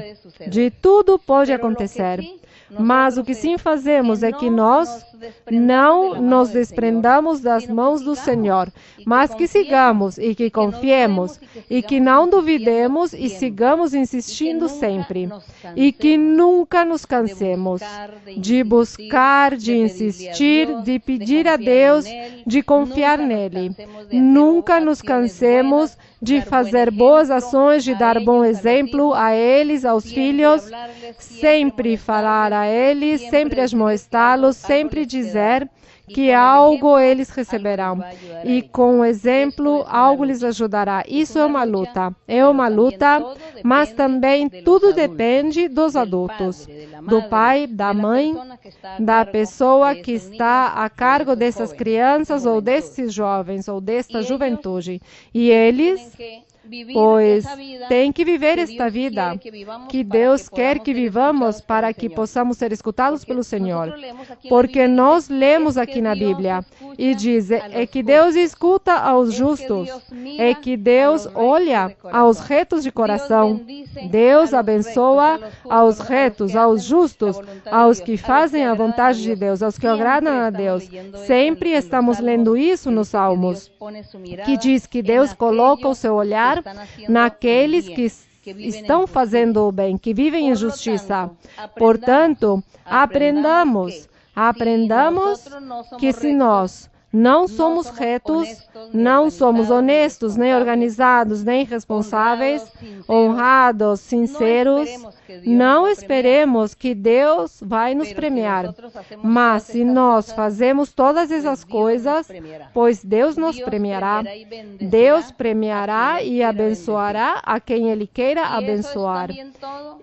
De tudo pode acontecer. Mas o que sim fazemos é que nós não nos desprendamos das mãos do Senhor, mas que sigamos e que confiemos e que não duvidemos e sigamos insistindo sempre e que nunca nos cansemos de buscar, de insistir, de pedir a Deus, de confiar nele. Nunca nos cansemos de fazer boas ações, de dar bom exemplo a eles, aos filhos, sempre falar a eles, sempre admoestá-los, sempre dizer que algo eles receberão. E com o exemplo, algo lhes ajudará. Isso é uma luta, mas também tudo depende dos adultos, do pai, da mãe, da pessoa que está a cargo dessas crianças ou desses jovens ou desta juventude. E eles, pois, têm que viver esta vida que Deus quer que vivamos para que possamos ser escutados pelo Senhor. Porque nós lemos aqui na Bíblia e diz é que Deus escuta aos justos, é que Deus olha aos retos de coração. Deus abençoa aos retos, aos justos, aos que fazem a vontade de Deus, aos que agradam a Deus. Sempre estamos lendo isso nos Salmos, que diz que Deus coloca o seu olhar naqueles que estão fazendo o bem, que vivem em justiça. Portanto, aprendamos que se nós não somos retos, não somos honestos, nem organizados, nem responsáveis, honrados, sinceros, não esperemos que Deus vai nos premiar. Mas se nós fazemos todas essas coisas, pois Deus nos premiará. Deus premiará e abençoará a quem Ele queira abençoar.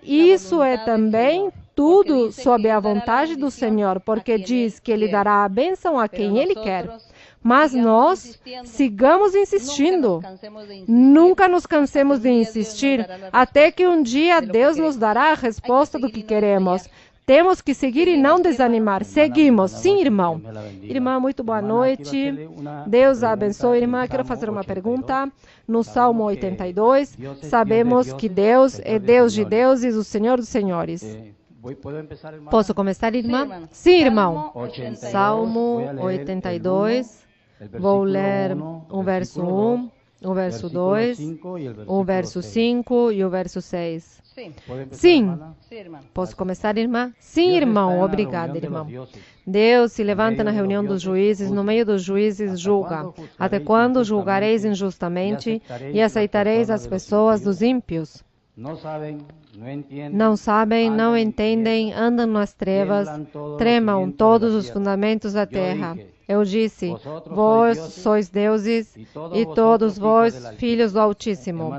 Isso é também tudo sob a vontade do Senhor, porque diz que Ele dará a bênção a quem Ele quer. Mas nós sigamos insistindo. Nunca nos cansemos de insistir, até que um dia Deus nos dará a resposta do que queremos. Temos que seguir e não desanimar. Seguimos. Sim, irmão. Irmã, muito boa noite. Deus a abençoe, irmã. Quero fazer uma pergunta. No Salmo 82, sabemos que Deus é Deus de deuses, o Senhor dos senhores. Posso começar, irmã? Sim, irmão. Salmo 82. Vou ler o verso 1, o verso 2, o verso 5 e o verso 6. Sim. Posso começar, irmã? Sim, irmão. Obrigada, irmão. Deus se levanta na reunião dos juízes, no meio dos juízes julga. Até quando julgareis injustamente e aceitareis as pessoas dos ímpios? Não sabem, não entendem, andam nas trevas, tremam todos os fundamentos da terra. Eu disse, vós sois deuses e todos vós filhos do Altíssimo.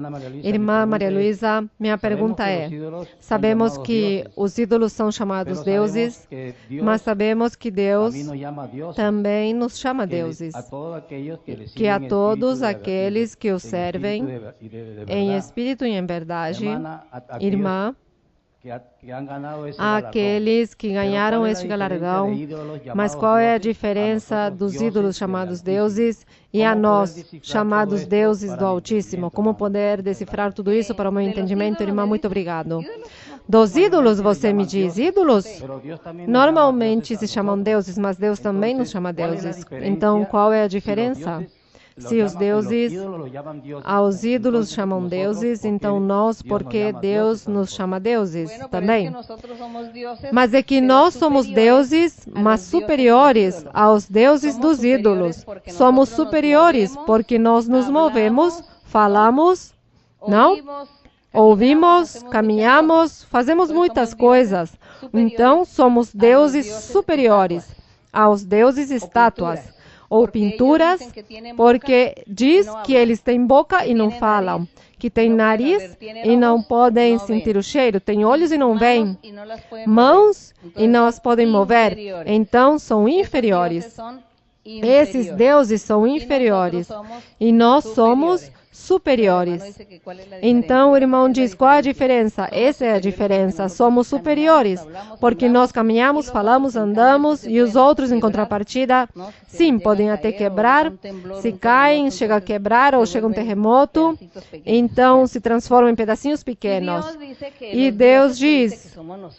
Irmã Maria Luísa, minha pergunta é, sabemos que os ídolos são chamados deuses, mas sabemos que Deus também nos chama deuses, que a todos aqueles que o servem em espírito e em verdade, irmã, aqueles que ganharam este galardão, mas qual é a diferença dos ídolos chamados deuses e a nós, chamados deuses do Altíssimo? Como poder decifrar tudo isso para o meu entendimento, irmã? Muito obrigado. Dos ídolos, você me diz, ídolos? Normalmente se chamam deuses, mas Deus também nos chama deuses. Então, qual é a diferença? Se os deuses, aos ídolos chamam deuses, então nós, porque Deus nos chama deuses também. Mas é que nós somos deuses, mas superiores aos deuses dos ídolos. Somos superiores porque nós nos movemos, falamos, não? Ouvimos, caminhamos, fazemos muitas coisas. Então somos deuses superiores aos deuses estátuas ou pinturas, porque diz que eles têm boca e não falam, que têm nariz e não podem sentir o cheiro, têm olhos e não veem, mãos e não as podem mover, então são inferiores. Esses deuses são inferiores e nós somos superiores. Então o irmão diz, qual é a diferença? Essa é a diferença, somos superiores, porque nós caminhamos, falamos, andamos, e os outros, em contrapartida, sim, podem até quebrar, se caem, chega a quebrar, ou chega um terremoto, então se transformam em pedacinhos pequenos. E Deus diz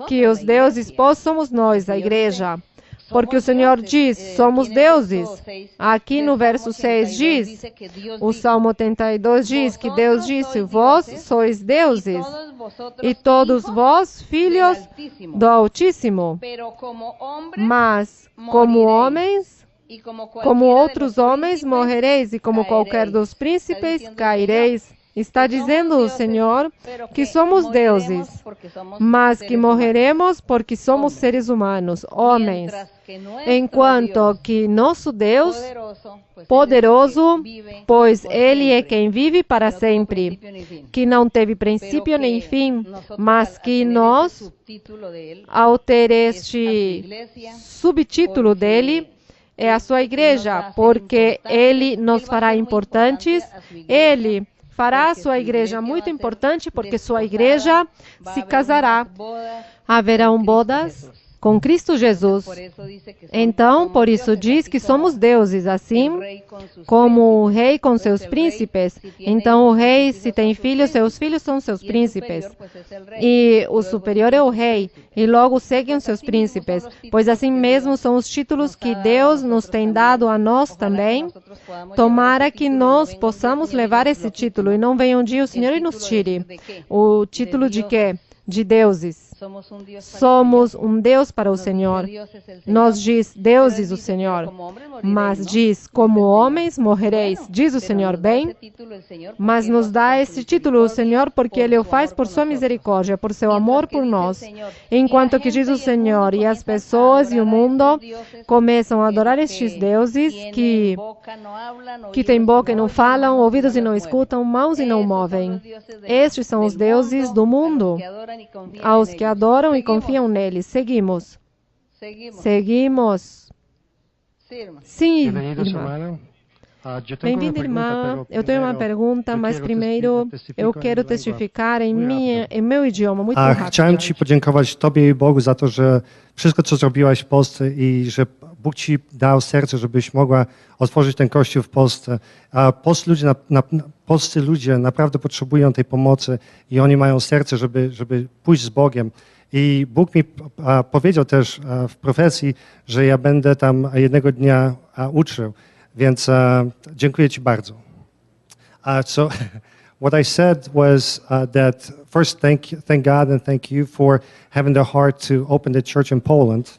que os deuses somos nós, a igreja, Porque o Senhor diz, somos deuses. Aqui no verso 6 diz, o Salmo 82 diz que Deus disse, vós sois deuses, e todos vós filhos do Altíssimo. Mas, como homens, como outros homens, morrereis, e como qualquer dos príncipes, caireis. Está dizendo o Senhor que somos deuses, mas que morreremos porque somos seres humanos, homens. Enquanto que nosso Deus, poderoso, pois Ele é quem vive para sempre, que não teve princípio nem fim, mas que nós, ao ter este subtítulo dele, é a sua igreja, porque Ele nos fará importantes, Ele fará a sua igreja muito importante, porque sua igreja se casará. Haverão bodas com Cristo Jesus. Então, por isso diz que somos deuses, assim como o rei com seus príncipes. Então, o rei, se tem filhos, seus filhos são seus príncipes. E o superior é o rei, e logo seguem os seus príncipes. Pois assim mesmo são os títulos que Deus nos tem dado a nós também. Tomara que nós possamos levar esse título, e não venha um dia o Senhor e nos tire. O título de quê? De deuses. Somos um Deus para o Senhor. Nós diz deuses o Senhor, mas diz como homens morrereis, diz o Senhor bem, mas nos dá esse título o Senhor porque Ele o faz por sua misericórdia, por seu amor por nós. Enquanto que diz o Senhor e as pessoas e o mundo começam a adorar estes deuses que têm boca e não falam, ouvidos e não escutam, mãos e não movem. Estes são os deuses do mundo, aos que adoram e confiam nele. Seguimos. Sim, irmã. Bem-vindo, irmã. Eu tenho uma pergunta, mas primeiro eu quero testificar em meu idioma, muito rápido. Chciałem Ci podziękować Tobie i Bogu za to, że wszystko, co zrobiłaś w Polsce i że Bóg Ci dał serce, żebyś mogła otworzyć ten kościół w Polsce. A polscy ludzie naprawdę potrzebują tej pomocy i oni mają serce, żeby pójść z Bogiem. I Bóg mi powiedział też w profesji, że ja będę tam jednego dnia uczył. Więc dziękuję Ci bardzo. So what I said was that first thank God and thank you for having the heart to open the church in Poland.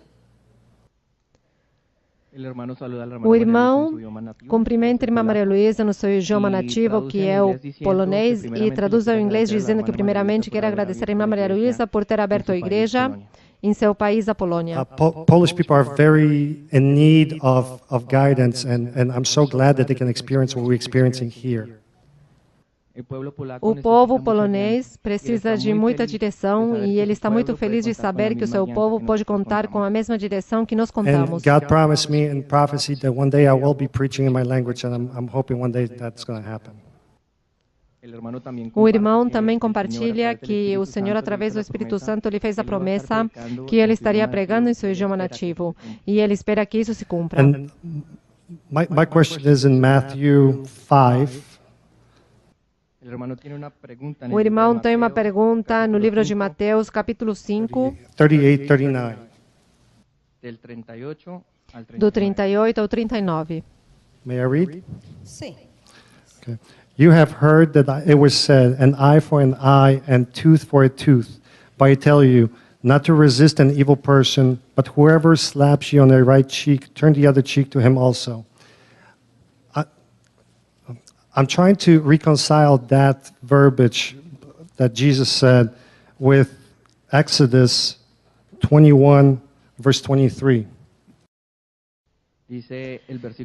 O irmão cumprimenta a irmã Maria Luísa no seu idioma nativo, que é o polonês, e traduz ao inglês dizendo que primeiramente quer agradecer a irmã Maria Luísa por ter aberto a igreja em seu país, a Polônia. Polish people are very in need of guidance, and I'm so glad that they can experience what we're experiencing here. O povo polonês precisa de muita direção e ele está muito feliz de saber que o seu povo pode contar com a mesma direção que nós contamos. And God promised me in prophecy that one day I will be preaching in my language, and I'm hoping one day that's going to happen. O irmão também compartilha que o Senhor, através do Espírito Santo, lhe fez a promessa que ele estaria pregando em seu idioma nativo e ele espera que isso se cumpra. And my question is in Matthew 5. O irmão tem uma pergunta no livro de Mateus, capítulo 5, 38, 39. do 38 ao 39. May I read? Sim. Okay. You have heard that it was said, an eye for an eye and tooth for a tooth. But I tell you, not to resist an evil person, but whoever slaps you on the right cheek, turn the other cheek to him also. I'm trying to reconcile that verbiage that Jesus said with Exodus 21, verse 23.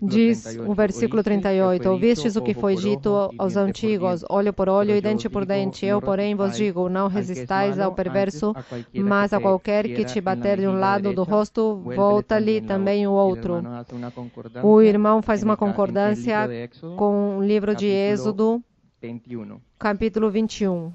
Diz o versículo 38, ouvistes o que foi dito aos antigos, olho por olho e dente por dente. Eu, porém, vos digo, não resistais ao perverso, mas a qualquer que te bater de um lado do rosto, volta-lhe também o outro. O irmão faz uma concordância com o livro de Êxodo, capítulo 21.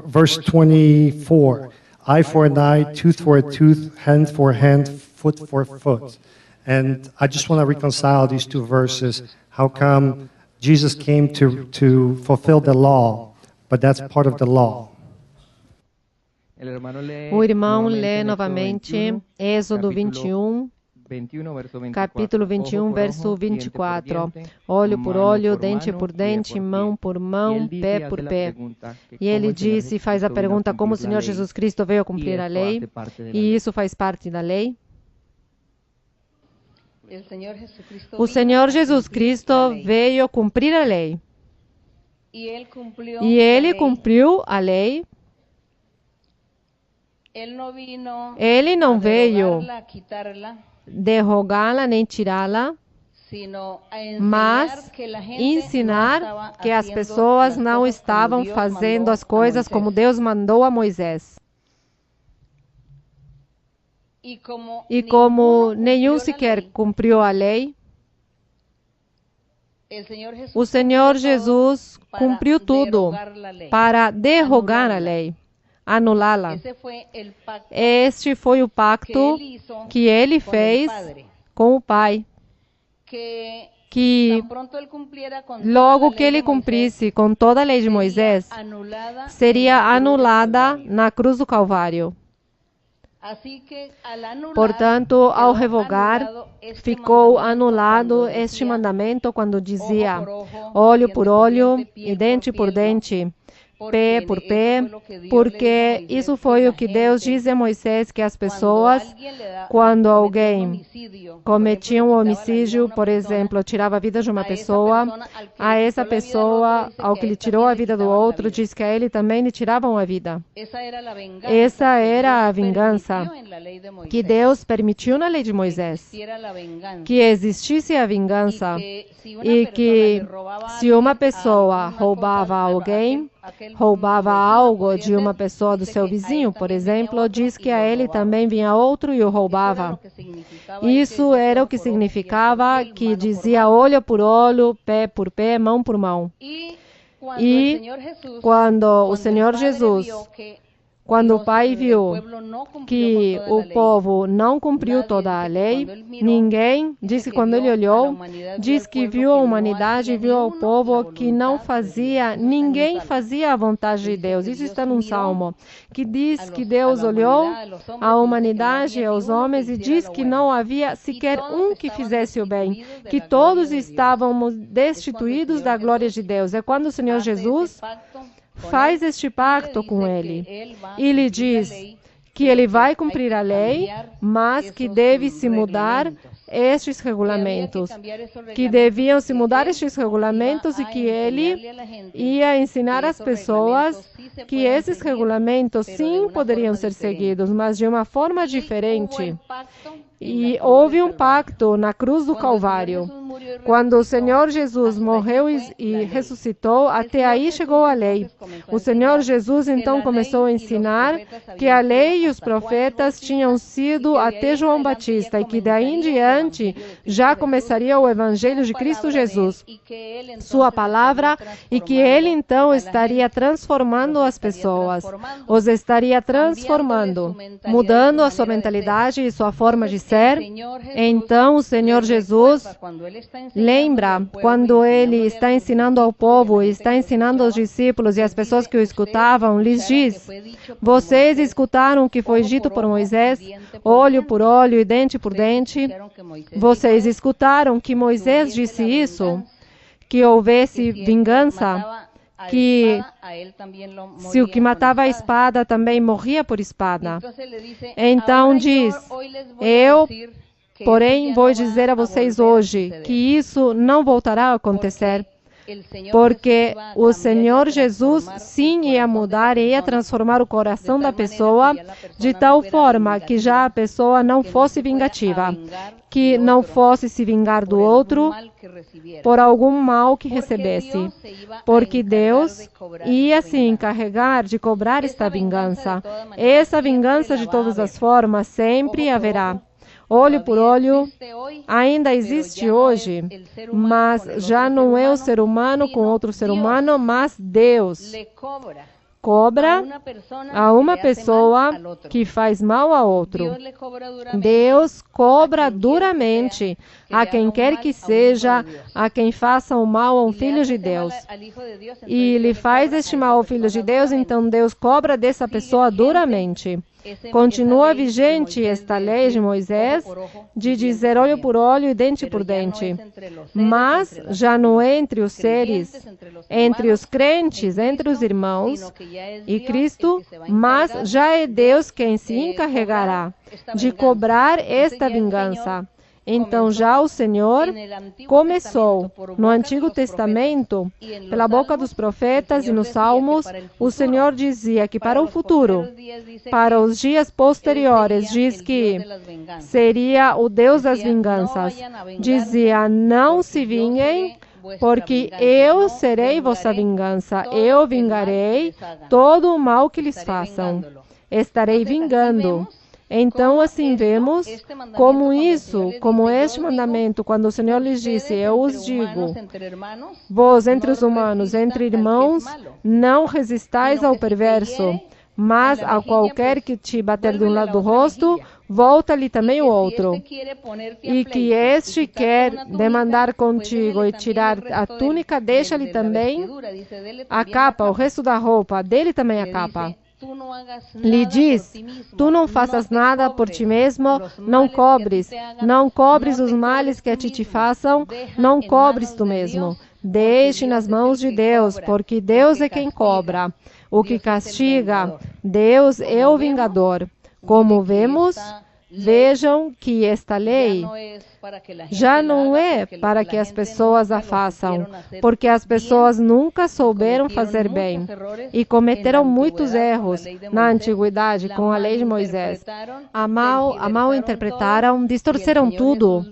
Verse 24, eye for an eye, tooth for a tooth, hand for hand, foot for foot. And I just want to reconcile these two verses. How come Jesus came to fulfill the law, but that's part of the law? O irmão lê novamente Êxodo 21, capítulo 21, verso 24. Olho por olho, dente por dente, mão por mão, pé por pé. E ele disse, faz a pergunta, como o Senhor Jesus Cristo veio cumprir a lei? E isso faz parte da lei? O Senhor Jesus Cristo veio cumprir a lei. E ele cumpriu a lei. Ele não veio derrogá-la nem tirá-la, mas ensinar que as pessoas não estavam fazendo as coisas como Deus mandou a Moisés. E como nenhum sequer cumpriu a lei, o Senhor Jesus cumpriu tudo para derrogar a lei, anulá-la. Este foi o pacto que ele fez com o Pai, que logo que ele cumprisse com toda a lei de Moisés, seria anulada na cruz do Calvário. Portanto, ao revogar, ficou anulado este mandamento quando dizia olho por olho e dente por dente, pé por pé, porque isso foi o que Deus disse a Moisés, que as pessoas, quando alguém cometia um homicídio, por exemplo, tirava a vida de uma pessoa, a essa pessoa, ao que lhe tirou a vida do outro, diz que a ele também lhe tiravam a vida. Essa era a vingança que Deus permitiu na lei de Moisés, que existisse a vingança e que se uma pessoa roubava alguém, roubava algo de uma pessoa do seu vizinho, por exemplo, diz que a ele também vinha outro e o roubava. Isso era o que significava que dizia olho por olho, pé por pé, mão por mão. E quando o Senhor Jesus, quando o Pai viu que o povo não cumpriu toda a lei, ninguém, diz que quando ele olhou, diz que viu a humanidade, viu o povo que não fazia, ninguém fazia a vontade de Deus. Isso está num salmo, que diz que Deus olhou a humanidade, aos homens, e diz que não havia sequer um que fizesse o bem, que todos estávamos destituídos da glória de Deus. É quando o Senhor Jesus faz este pacto com ele e lhe diz que ele vai cumprir a lei, mas que deve se mudar estes regulamentos, que deviam se mudar estes regulamentos e que ele ia ensinar às pessoas que esses regulamentos sim poderiam ser seguidos, mas de uma forma diferente. E houve um pacto na cruz do Calvário. Quando o Senhor Jesus morreu e ressuscitou, até aí chegou a lei. O Senhor Jesus então começou a ensinar que a lei e os profetas tinham sido até João Batista e que daí em diante já começaria o Evangelho de Cristo Jesus, sua palavra, e que ele então estaria transformando as pessoas, os estaria transformando, mudando a sua mentalidade e sua forma de ser. Então o Senhor Jesus lembra, quando ele está ensinando ao povo, está ensinando aos discípulos e às pessoas que o escutavam, lhes diz: vocês escutaram o que foi dito por Moisés, olho por olho e dente por dente. Vocês escutaram que Moisés disse isso, que houvesse vingança, que se o que matava a espada também morria por espada. Então diz: eu, porém, vou dizer a vocês hoje que isso não voltará a acontecer, porque o Senhor Jesus sim ia mudar e ia transformar o coração da pessoa de tal forma que já a pessoa não fosse vingativa, que não fosse se vingar do outro por algum mal que recebesse, porque Deus ia se encarregar de cobrar esta vingança. Essa vingança, de todas as formas, sempre haverá. Olho por olho ainda existe hoje, mas já não é o ser humano com outro ser humano, mas Deus cobra a uma pessoa que faz mal a outro. Deus cobra duramente a quem quer que seja, a quem faça o mal a um filho de Deus. E lhe faz este mal ao filho de Deus, então Deus cobra dessa pessoa duramente. Continua vigente esta lei de Moisés de dizer olho por olho e dente por dente. Mas já não é entre os seres, entre os crentes, entre os irmãos e Cristo, mas já é Deus quem se encarregará de cobrar esta vingança. Então já o Senhor começou no Antigo Testamento, pela boca dos profetas e nos Salmos, o Senhor dizia que para o futuro, para os dias posteriores, diz que seria o Deus das vinganças. Dizia, não se vinguem, porque eu serei vossa vingança, eu vingarei todo o mal que lhes façam. Estarei vingando. Então, assim vemos como isso, como este mandamento, quando o Senhor lhes disse, eu os digo, vós entre os humanos, entre irmãos, não resistais ao perverso, mas a qualquer que te bater de um lado do rosto, volta-lhe também o outro. E que este quer demandar contigo e tirar a túnica, deixa-lhe também a capa, o resto da roupa, dele também a capa. Lhe diz, tu não faças nada por ti mesmo, não cobres os males que a ti te façam, não cobres tu mesmo. Deixe nas mãos de Deus, porque Deus é quem cobra. O que castiga, Deus é o vingador. Como vemos, vejam que esta lei já não é para que as pessoas a façam, porque as pessoas nunca souberam fazer bem e cometeram muitos erros na antiguidade com a lei de Moisés. A mal interpretaram, distorceram tudo.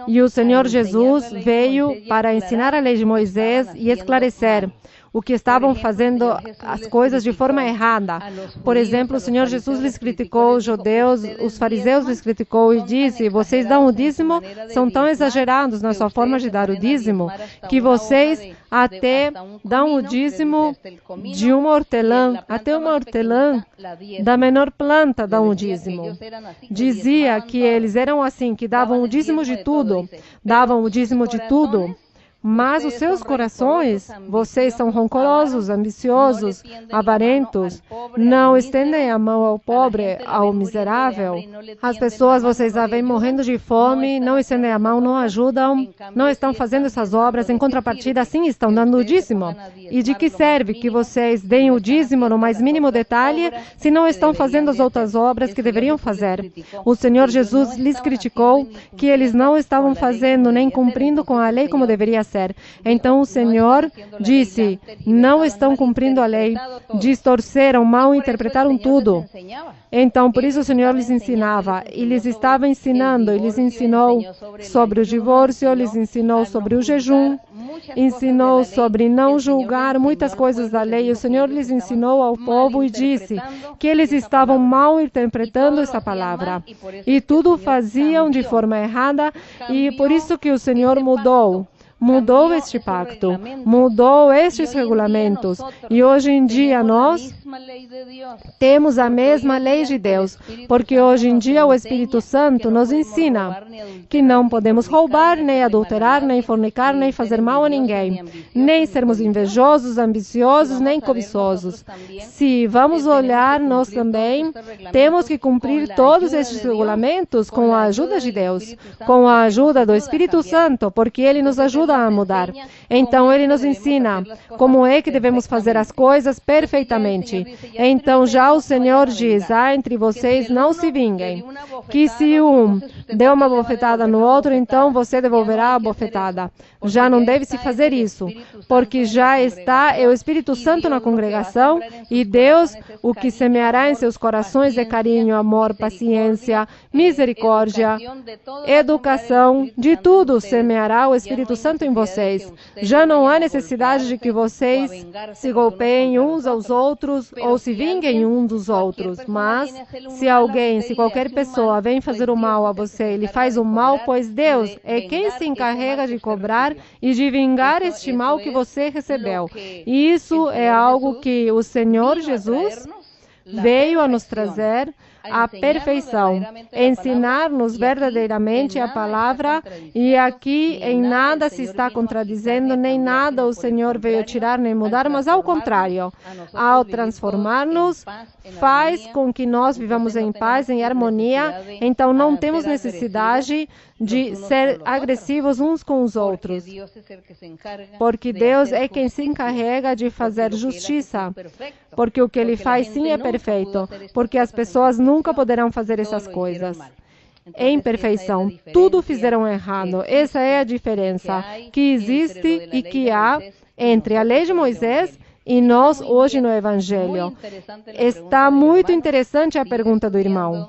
E o Senhor Jesus veio para ensinar a lei de Moisés e esclarecer o que estavam fazendo as coisas de forma errada. Por exemplo, o Senhor Jesus lhes criticou, os judeus, os fariseus lhes criticou e disse, vocês dão o dízimo, são tão exagerados na sua forma de dar o dízimo, que vocês até dão o dízimo de uma hortelã, até uma hortelã da menor planta dão o dízimo. Dizia que eles eram assim, que davam o dízimo de tudo, mas os seus corações, vocês são rancorosos, ambiciosos, avarentos, não estendem a mão ao pobre, ao miserável. As pessoas, vocês a veem morrendo de fome, não estendem a mão, não ajudam, não estão fazendo essas obras, em contrapartida, sim, estão dando o dízimo. E de que serve que vocês deem o dízimo no mais mínimo detalhe, se não estão fazendo as outras obras que deveriam fazer? O Senhor Jesus lhes criticou que eles não estavam fazendo nem cumprindo com a lei como deveria ser. Então o Senhor disse, não estão cumprindo a lei, distorceram, mal interpretaram tudo. Então, por isso o Senhor lhes ensinava, e lhes estava ensinando, e lhes ensinou sobre o divórcio, lhes ensinou sobre o jejum, ensinou sobre não julgar, muitas coisas da lei. O Senhor lhes ensinou ao povo e disse que eles estavam mal interpretando essa palavra. E tudo faziam de forma errada, e por isso que o Senhor mudou este pacto, mudou estes regulamentos. E hoje em dia nós temos a mesma lei de Deus, porque hoje em dia o Espírito Santo nos ensina que não podemos roubar, nem adulterar, nem fornicar, nem fazer mal a ninguém, nem sermos invejosos, ambiciosos, nem cobiçosos. Se vamos olhar, nós também temos que cumprir todos estes regulamentos com a ajuda de Deus, com a ajuda do Espírito Santo, porque Ele nos ajuda a mudar. Então, Ele nos ensina como é que devemos fazer as coisas perfeitamente. Então, já o Senhor diz, entre vocês não se vinguem, que se um deu uma bofetada no outro, então você devolverá a bofetada. Já não deve se fazer isso, porque já está o Espírito Santo na congregação e Deus, o que semeará em seus corações é carinho, amor, paciência, misericórdia, educação, de tudo semeará o Espírito Santo em vocês. Já não há necessidade de que vocês se golpeiem uns aos outros ou se vinguem uns dos outros. Mas se qualquer pessoa vem fazer o mal a você, ele faz o mal, pois Deus é quem se encarrega de cobrar e de vingar este mal que você recebeu. E isso é algo que o Senhor Jesus veio a nos trazer a perfeição, ensinar-nos verdadeiramente a palavra, e aqui em nada se está contradizendo, nem nada o Senhor veio tirar nem mudar, mas ao contrário, ao transformar-nos, faz com que nós vivamos em paz, em harmonia, então não temos necessidade de ser agressivos uns com os outros, porque Deus é quem se encarrega de fazer justiça, porque o que Ele faz sim é perfeito, porque as pessoas nunca poderão fazer essas coisas em perfeição. Tudo fizeram errado. Essa é a diferença que existe e que há entre a lei de Moisés e nós hoje no Evangelho. Está muito interessante a pergunta do irmão.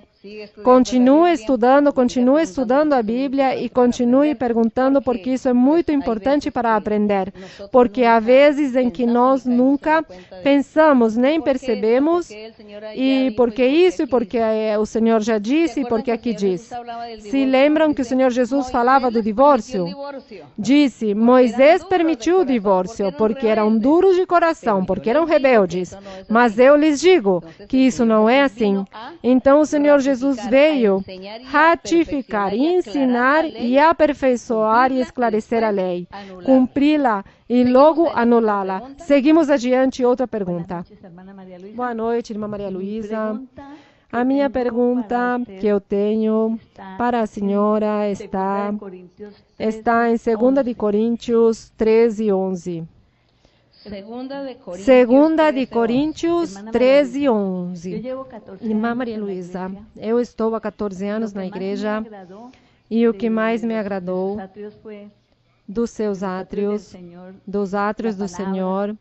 Continue estudando a Bíblia e continue perguntando, porque isso é muito importante para aprender. Porque há vezes em que nós nunca pensamos, nem percebemos, e porque isso, e porque o Senhor já disse, e porque aqui diz. Se lembram que o Senhor Jesus falava do divórcio? Disse, Moisés permitiu o divórcio, porque eram duros de coração, porque eram rebeldes. Mas eu lhes digo que isso não é assim. Então o Senhor Jesus veio ratificar, ensinar e aperfeiçoar e esclarecer a lei, cumpri-la e logo anulá-la. Seguimos adiante. Outra pergunta. Boa noite, irmã Maria Luísa. A minha pergunta que eu tenho para a senhora está em 2 Coríntios 13:11. Segunda de Coríntios 13:11. Irmã Maria Luísa, eu estou há 14 anos na igreja e o que mais me agradou dos seus átrios, dos átrios do Senhor,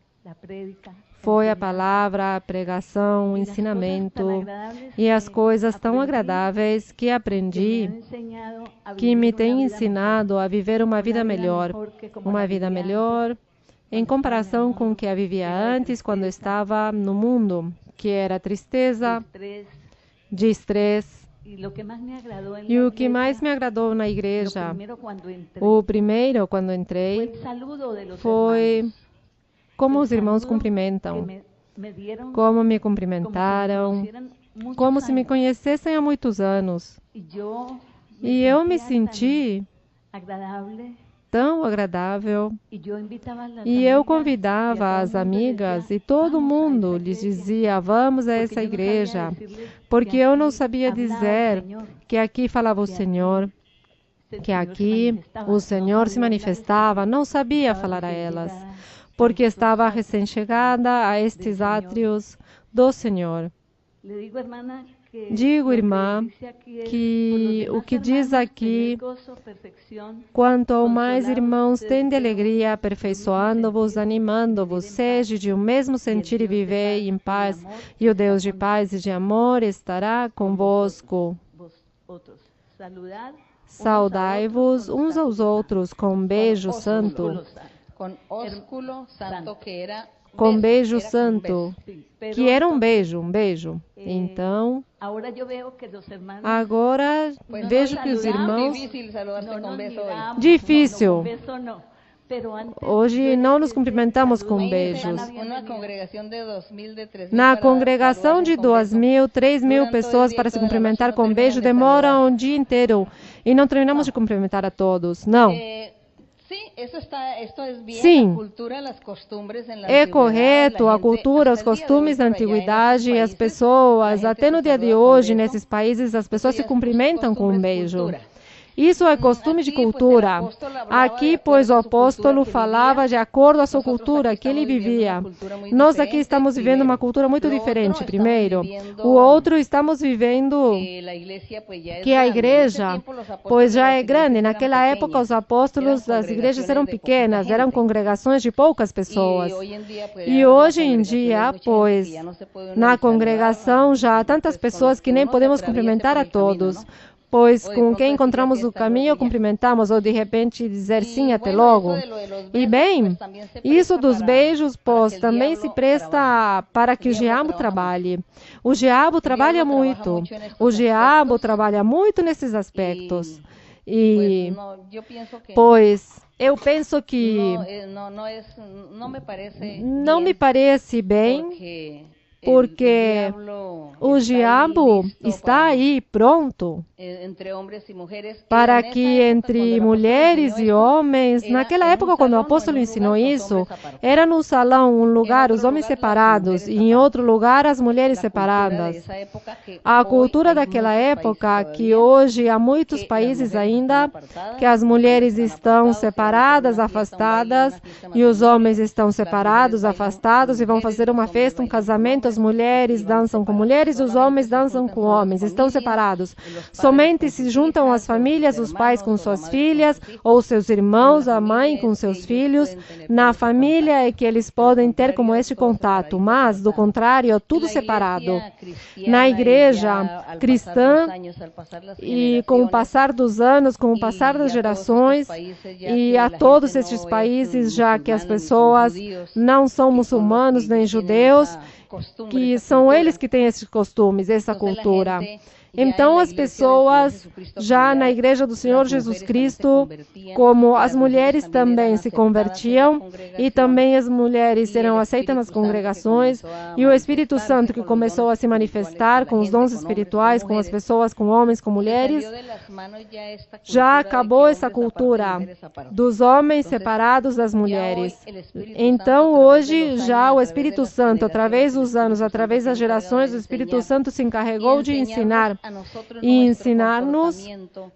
foi a palavra, a pregação, o ensinamento e as coisas tão agradáveis que aprendi, que me têm ensinado a viver uma vida melhor em comparação com o que eu vivia antes, quando estava no mundo, que era tristeza, de estresse. E o que mais me agradou na igreja, o primeiro, quando entrei, foi como os irmãos cumprimentam, como me cumprimentaram, como se me conhecessem há muitos anos. E eu me senti tão agradável. E eu convidava as amigas e todo mundo lhes dizia, vamos a essa igreja, porque eu não sabia dizer que aqui falava o Senhor, que aqui o Senhor se manifestava, não sabia falar a elas, porque estava recém-chegada a estes átrios do Senhor. Digo, irmã, que o que diz aqui, quanto ao mais irmãos tende alegria, aperfeiçoando-vos, animando-vos, seja de um mesmo sentir e vivei em paz, e o Deus de paz e de amor estará convosco. Saudai-vos uns aos outros com um beijo santo. Com beijo santo, que era um beijo. Então, agora vejo que os irmãos... Difícil. Hoje não nos cumprimentamos com beijos. Na congregação de 2.000, 3.000 pessoas para se cumprimentar com beijo demora um dia inteiro e não terminamos de cumprimentar a todos. Não. Sim, é correto, a cultura, os costumes da antiguidade, e as pessoas, até no dia de hoje, nesses países, as pessoas se cumprimentam com um beijo. Isso é costume de cultura. Aqui, pois, o apóstolo falava de acordo à sua cultura, que ele vivia. Nós aqui estamos vivendo uma cultura muito diferente, primeiro. O outro, estamos vivendo que a igreja, pois já é grande. Naquela época, os apóstolos, as igrejas eram pequenas, eram congregações de poucas pessoas. E hoje em dia, pois, na congregação já há tantas pessoas que nem podemos cumprimentar a todos. Pois com quem encontramos o caminho, cumprimentamos, ou de repente dizer sim, até logo. E bem, isso dos beijos, pois, também se presta para que o diabo trabalhe. O diabo trabalha muito. O diabo trabalha muito nesses aspectos. E, pois, eu penso que não me parece bem porque o diabo está aí pronto para que entre mulheres e homens, naquela época quando o apóstolo ensinou isso, era num salão, um lugar, os homens separados, e em outro lugar as mulheres separadas. A cultura daquela época, que hoje há muitos países ainda, que as mulheres estão separadas, afastadas, e os homens estão separados, afastados, e vão fazer uma festa, um casamento, as mulheres dançam com mulheres, os homens dançam com homens, estão separados. Somente se juntam as famílias, os pais com suas filhas, ou seus irmãos, a mãe com seus filhos. Na família é que eles podem ter como este contato, mas, do contrário, tudo separado. Na igreja cristã, e com o passar dos anos, com o passar das gerações, e a todos estes países, já que as pessoas não são muçulmanos nem judeus, que são eles que têm esses costumes, essa cultura. Então, as pessoas, já na igreja do Senhor Jesus Cristo, como as mulheres também se convertiam, e também as mulheres serão aceitas nas congregações, e o Espírito Santo que começou a se manifestar com os dons espirituais, com as pessoas, com homens, com mulheres, já acabou essa cultura dos homens separados das mulheres. Então, hoje, já o Espírito Santo, através dos anos, através das gerações, o Espírito Santo se encarregou de ensinar e ensinar-nos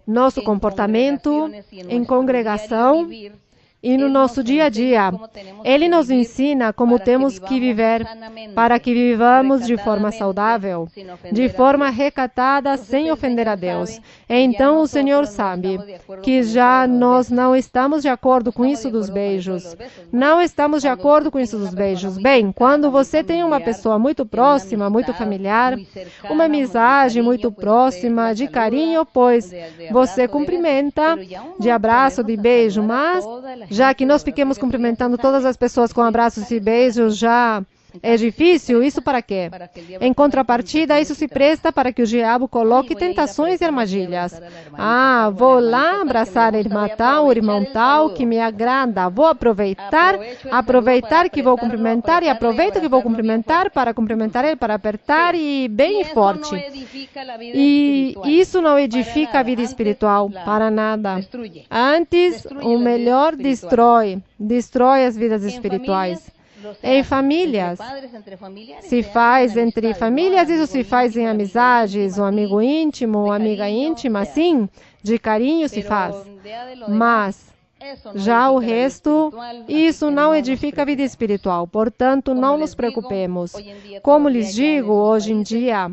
nosso comportamento em congregação e no nosso dia a dia. Ele nos ensina como temos que viver para que vivamos de forma saudável, de forma recatada, sem ofender a Deus. Então o Senhor sabe que já nós não estamos de acordo com isso dos beijos. Não estamos de acordo com isso dos beijos. Bem, quando você tem uma pessoa muito próxima, muito familiar, uma amizade muito próxima, de carinho, pois você cumprimenta de abraço, de beijo, mas já que nós fiquemos cumprimentando todas as pessoas com abraços e beijos, já é difícil? Isso para quê? Em contrapartida, isso se presta para que o diabo coloque tentações e armadilhas. Ah, vou lá abraçar a irmã tal, o irmão tal, que me agrada. Vou aproveitar que vou cumprimentar, e aproveito que vou cumprimentar para cumprimentar ele, para apertar e bem forte. E isso não edifica a vida espiritual para nada. Antes, o melhor destrói as vidas espirituais. Em famílias, se faz entre famílias, isso se faz em amizades, um amigo íntimo, uma amiga íntima, sim, de carinho se faz. Mas já o resto, isso não edifica a vida espiritual. Portanto, não nos preocupemos. Como lhes digo, hoje em dia,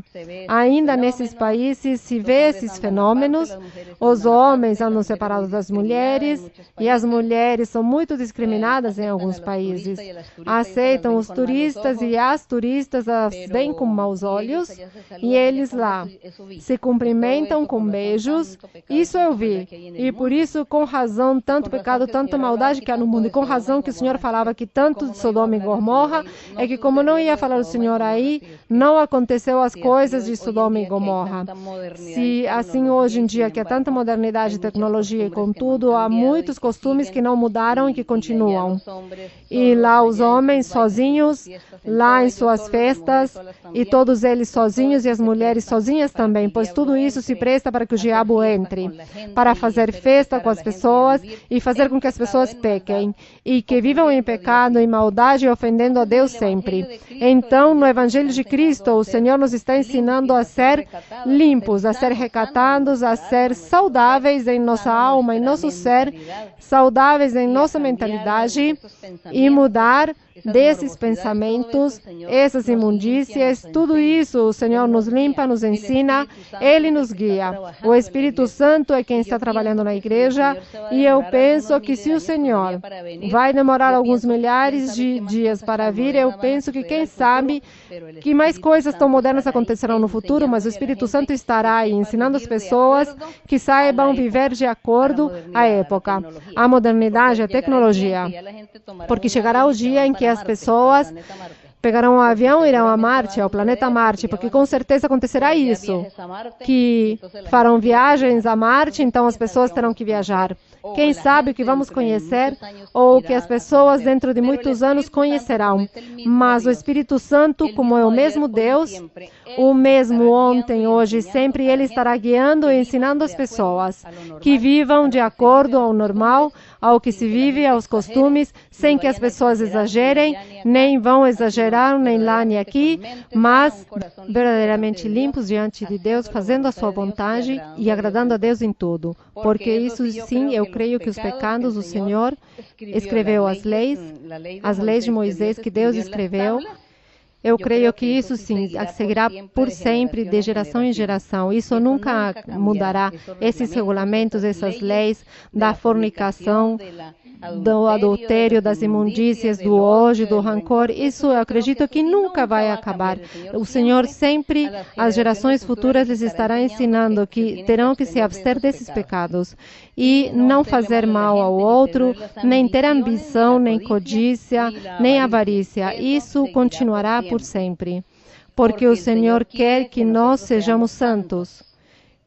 ainda nesses países se vê esses fenômenos. Os homens andam separados das mulheres e as mulheres são muito discriminadas em alguns países. Aceitam os turistas e as turistas as veem com maus olhos e eles lá se cumprimentam com beijos. Isso eu vi. E por isso, com razão, tanto pecado, tanta maldade que há no mundo, e com razão que o Senhor falava que tanto de Sodoma e Gomorra, é que como não ia falar o Senhor aí, não aconteceu as coisas de Sodoma e Gomorra. Se assim hoje em dia, que há tanta modernidade e tecnologia, e contudo, há muitos costumes que não mudaram e que continuam. E lá os homens sozinhos, lá em suas festas, e todos eles sozinhos, e as mulheres sozinhas também, pois tudo isso se presta para que o diabo entre, para fazer festa com as pessoas e fazer com que as pessoas pequem e que vivam em pecado e maldade, ofendendo a Deus sempre. Então, no Evangelho de Cristo, o Senhor nos está ensinando a ser limpos, a ser recatados, a ser saudáveis em nossa alma, em nosso ser, saudáveis em nossa mentalidade e mudar desses pensamentos, essas imundícias, tudo isso o Senhor nos limpa, nos ensina, Ele nos guia. O Espírito Santo é quem está trabalhando na igreja e eu penso que se o Senhor vai demorar alguns milhares de dias para vir, eu penso que quem sabe que mais coisas tão modernas acontecerão no futuro, mas o Espírito Santo estará aí ensinando as pessoas que saibam viver de acordo à época, à modernidade, à tecnologia. Porque chegará o dia em que as pessoas pegarão um avião e irão a Marte, ao planeta Marte, porque com certeza acontecerá isso, que farão viagens a Marte, então as pessoas terão que viajar. Quem sabe o que vamos conhecer ou o que as pessoas dentro de muitos anos conhecerão. Mas o Espírito Santo, como é o mesmo Deus, o mesmo ontem, hoje e sempre, Ele estará guiando e ensinando as pessoas que vivam de acordo ao normal, ao que se vive, aos costumes, sem que as pessoas exagerem, nem vão exagerar, nem lá nem aqui, mas verdadeiramente limpos diante de Deus, fazendo a sua vontade e agradando a Deus em tudo. Porque isso sim, eu creio que os pecados, o Senhor escreveu as leis de Moisés que Deus escreveu. Eu creio que isso sim seguirá por sempre, de geração em geração. Isso nunca mudará. Esses regulamentos, essas leis da fornicação, do adultério, das imundícias, do ódio, do rancor, isso eu acredito que nunca vai acabar. O Senhor sempre, as gerações futuras, lhes estará ensinando que terão que se abster desses pecados e não fazer mal ao outro, nem ter ambição, nem codícia, nem avarícia. Isso continuará por sempre, porque o Senhor quer que nós sejamos santos.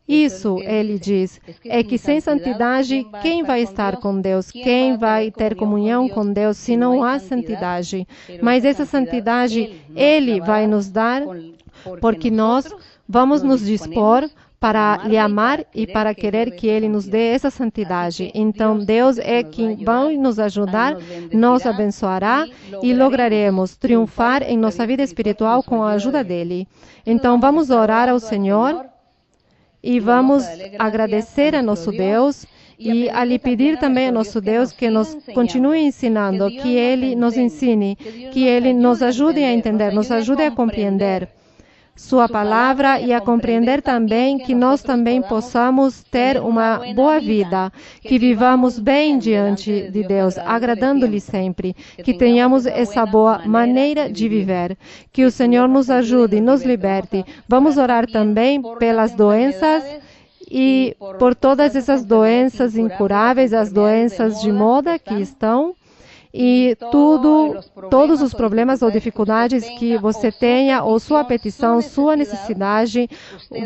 Isso, ele diz, é que sem santidade, quem vai estar com Deus? Quem vai ter comunhão com Deus se não há santidade? Mas essa santidade, Ele vai nos dar, porque nós vamos nos dispor para lhe amar e para querer que Ele nos dê essa santidade. Então, Deus é quem vai nos ajudar, nos abençoará e lograremos triunfar em nossa vida espiritual com a ajuda dEle. Então, vamos orar ao Senhor e vamos agradecer a nosso Deus e a lhe pedir também a nosso Deus que nos continue ensinando, que Ele nos ensine, que Ele nos ajude a entender, nos ajude a compreender Sua palavra e a compreender também que nós também possamos ter uma boa vida, que vivamos bem diante de Deus, agradando-lhe sempre, que tenhamos essa boa maneira de viver, que o Senhor nos ajude e nos liberte. Vamos orar também pelas doenças e por todas essas doenças incuráveis, as doenças de moda que estão, e todos os problemas ou dificuldades que você tenha, ou sua petição, sua necessidade,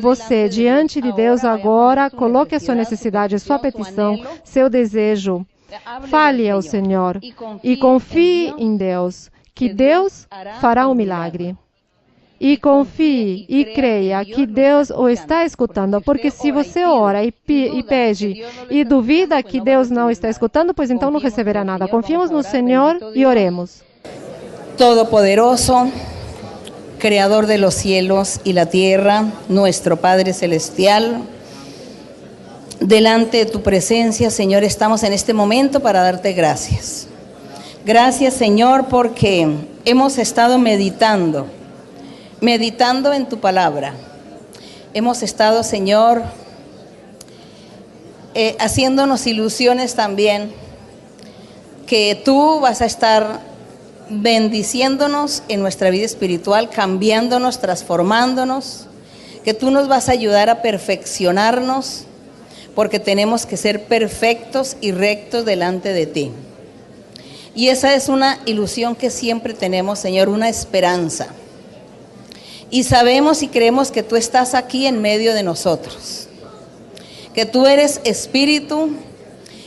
você, diante de Deus agora, coloque a sua necessidade, a sua petição, seu desejo. Fale ao Senhor e confie em Deus, que Deus fará um milagre. E confie e creia que Deus o está escutando, porque se você ora e pede e duvida que Deus não está escutando, pois então não receberá nada. Confiemos no Senhor e oremos. Todopoderoso, Creador de los cielos y la tierra, nuestro Padre Celestial, delante de tu presencia, Señor, estamos en este momento para darte gracias. Gracias, Señor, porque hemos estado meditando en tu palabra. Hemos estado, Señor, haciéndonos ilusiones también, que tú vas a estar bendiciéndonos en nuestra vida espiritual, cambiándonos, transformándonos, que tú nos vas a ayudar a perfeccionarnos, porque tenemos que ser perfectos y rectos delante de ti. Y esa es una ilusión que siempre tenemos, Señor, una esperanza. Y sabemos y creemos que tú estás aquí en medio de nosotros, que tú eres Espíritu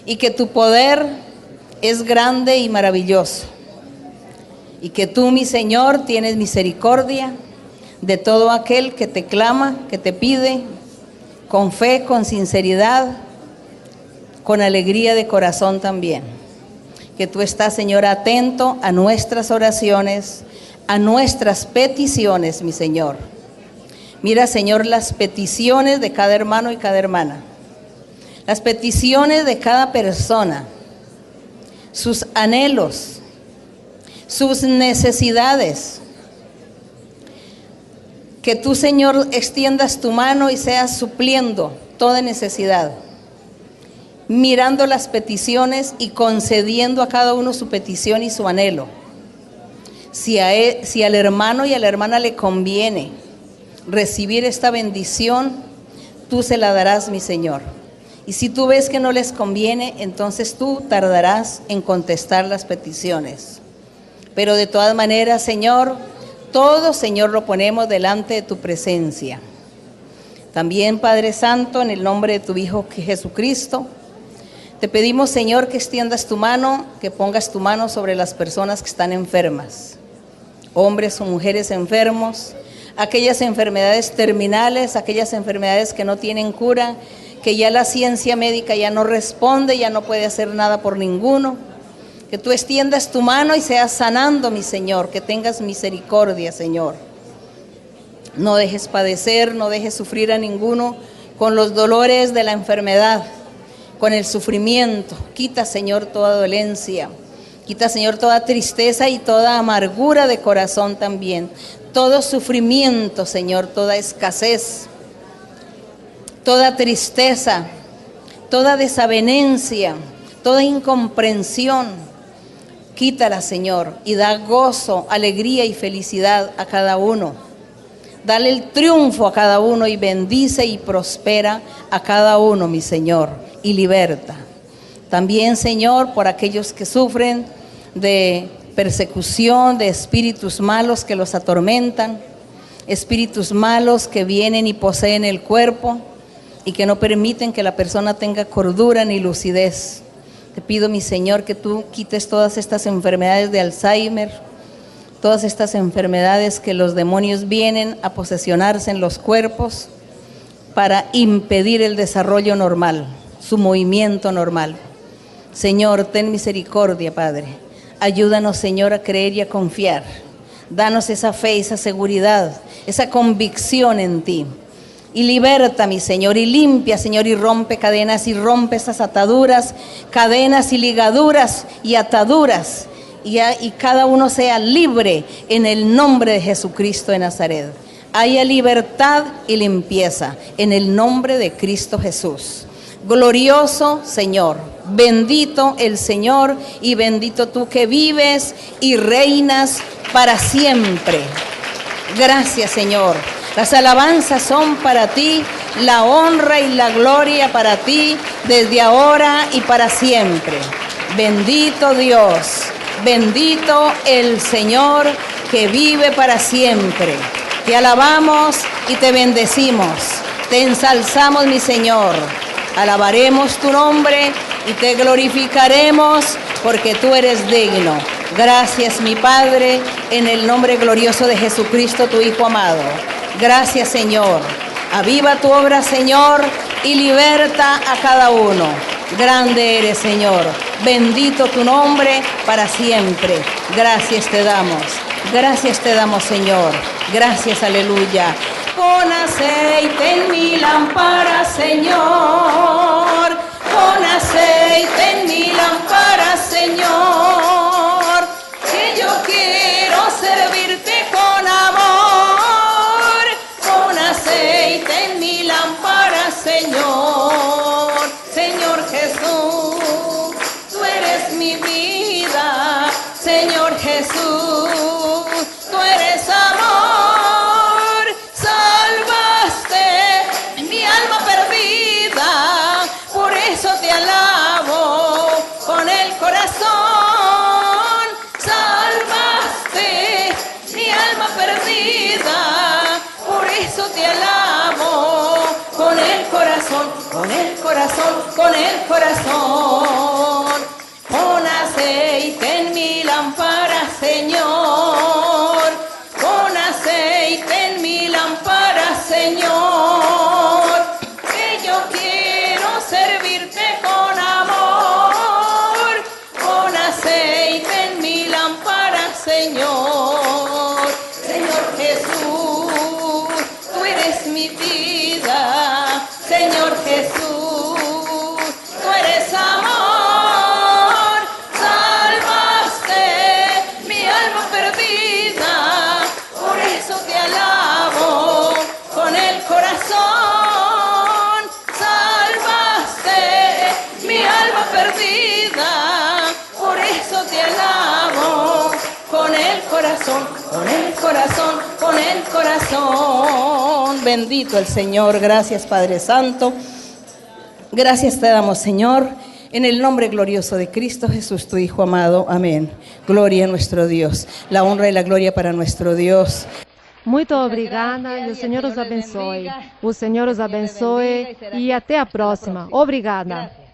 y que tu poder es grande y maravilloso, y que tú, mi Señor, tienes misericordia de todo aquel que te clama, que te pide, con fe, con sinceridad, con alegría de corazón también. Que tú estás, Señor, atento a nuestras oraciones, a nuestras peticiones, mi Señor. Mira, Señor, las peticiones de cada hermano y cada hermana, las peticiones de cada persona, sus anhelos, sus necesidades. Que tú, Señor, extiendas tu mano y seas supliendo toda necesidad, mirando las peticiones y concediendo a cada uno su petición y su anhelo. Si al hermano y a la hermana le conviene recibir esta bendición, tú se la darás, mi Señor. Y si tú ves que no les conviene, entonces tú tardarás en contestar las peticiones. Pero de todas maneras, Señor, Todo, Señor, lo ponemos delante de tu presencia. También, Padre Santo, en el nombre de tu Hijo Jesucristo, te pedimos, Señor, que extiendas tu mano, que pongas tu mano sobre las personas que están enfermas, hombres o mujeres enfermos, aquellas enfermedades terminales, aquellas enfermedades que no tienen cura, que ya la ciencia médica ya no responde, ya no puede hacer nada por ninguno. Que tú extiendas tu mano y seas sanando, mi Señor, que tengas misericordia, Señor. No dejes padecer, no dejes sufrir a ninguno con los dolores de la enfermedad, con el sufrimiento. Quita, Señor, toda dolencia. Quita, Señor, toda tristeza y toda amargura de corazón también. Todo sufrimiento, Señor, toda escasez, toda tristeza, toda desavenencia, toda incomprensión. Quítala, Señor, y da gozo, alegría y felicidad a cada uno. Dale el triunfo a cada uno y bendice y prospera a cada uno, mi Señor, y liberta. También, Señor, por aquellos que sufren de persecución, de espíritus malos que los atormentan, espíritus malos que vienen y poseen el cuerpo y que no permiten que la persona tenga cordura ni lucidez. Te pido, mi Señor, que tú quites todas estas enfermedades de Alzheimer, todas estas enfermedades que los demonios vienen a posesionarse en los cuerpos para impedir el desarrollo normal, su movimiento normal. Señor, ten misericordia, Padre. Ayúdanos, Señor, a creer y a confiar. Danos esa fe, esa seguridad, esa convicción en ti. Y liberta, mi Señor, y limpia, Señor, y rompe cadenas, y rompe esas ataduras, cadenas y ligaduras y ataduras. Y cada uno sea libre en el nombre de Jesucristo de Nazaret. Haya libertad y limpieza en el nombre de Cristo Jesús. Glorioso Señor, bendito el Señor y bendito tú que vives y reinas para siempre. Gracias, Señor. Las alabanzas son para ti, la honra y la gloria para ti, desde ahora y para siempre. Bendito Dios. Bendito el Señor que vive para siempre. Te alabamos y te bendecimos. Te ensalzamos, mi Señor. Alabaremos tu nombre y te glorificaremos porque tú eres digno. Gracias, mi Padre, en el nombre glorioso de Jesucristo, tu Hijo amado. Gracias, Señor. Aviva tu obra, Señor, y liberta a cada uno. Grande eres, Señor. Bendito tu nombre para siempre. Gracias te damos, Señor. Gracias, aleluya. Pon aceite en mi lámpara, Señor. Pon aceite en mi lámpara, Señor. Que yo quiero servirte con amor. Pon aceite en mi lámpara, Señor. Señor Jesús, tú eres mi vida. Señor Jesús, tú eres amor. Salvaste mi alma perdida, por eso te alabo con el corazón. Salvaste mi alma perdida, por eso te alabo con el corazón, con el corazón, con el corazón. Pon aceite en mi lámpara, Señor. Pon aceite en mi lámpara, Señor. Que yo quiero servirte con amor. Pon aceite en mi lámpara, Señor. Señor Jesús, tú eres mi vida. Señor Jesús, tú eres amor. Con el corazón, con el corazón. Bendito el Señor. Gracias, Padre Santo. Gracias te damos, Señor. En el nombre glorioso de Cristo Jesús, tu Hijo amado. Amén. Gloria a nuestro Dios. La honra y la gloria para nuestro Dios. Muito obrigada e o Senhor os abençoe. O Senhor os abençoe e até a próxima. Obrigada.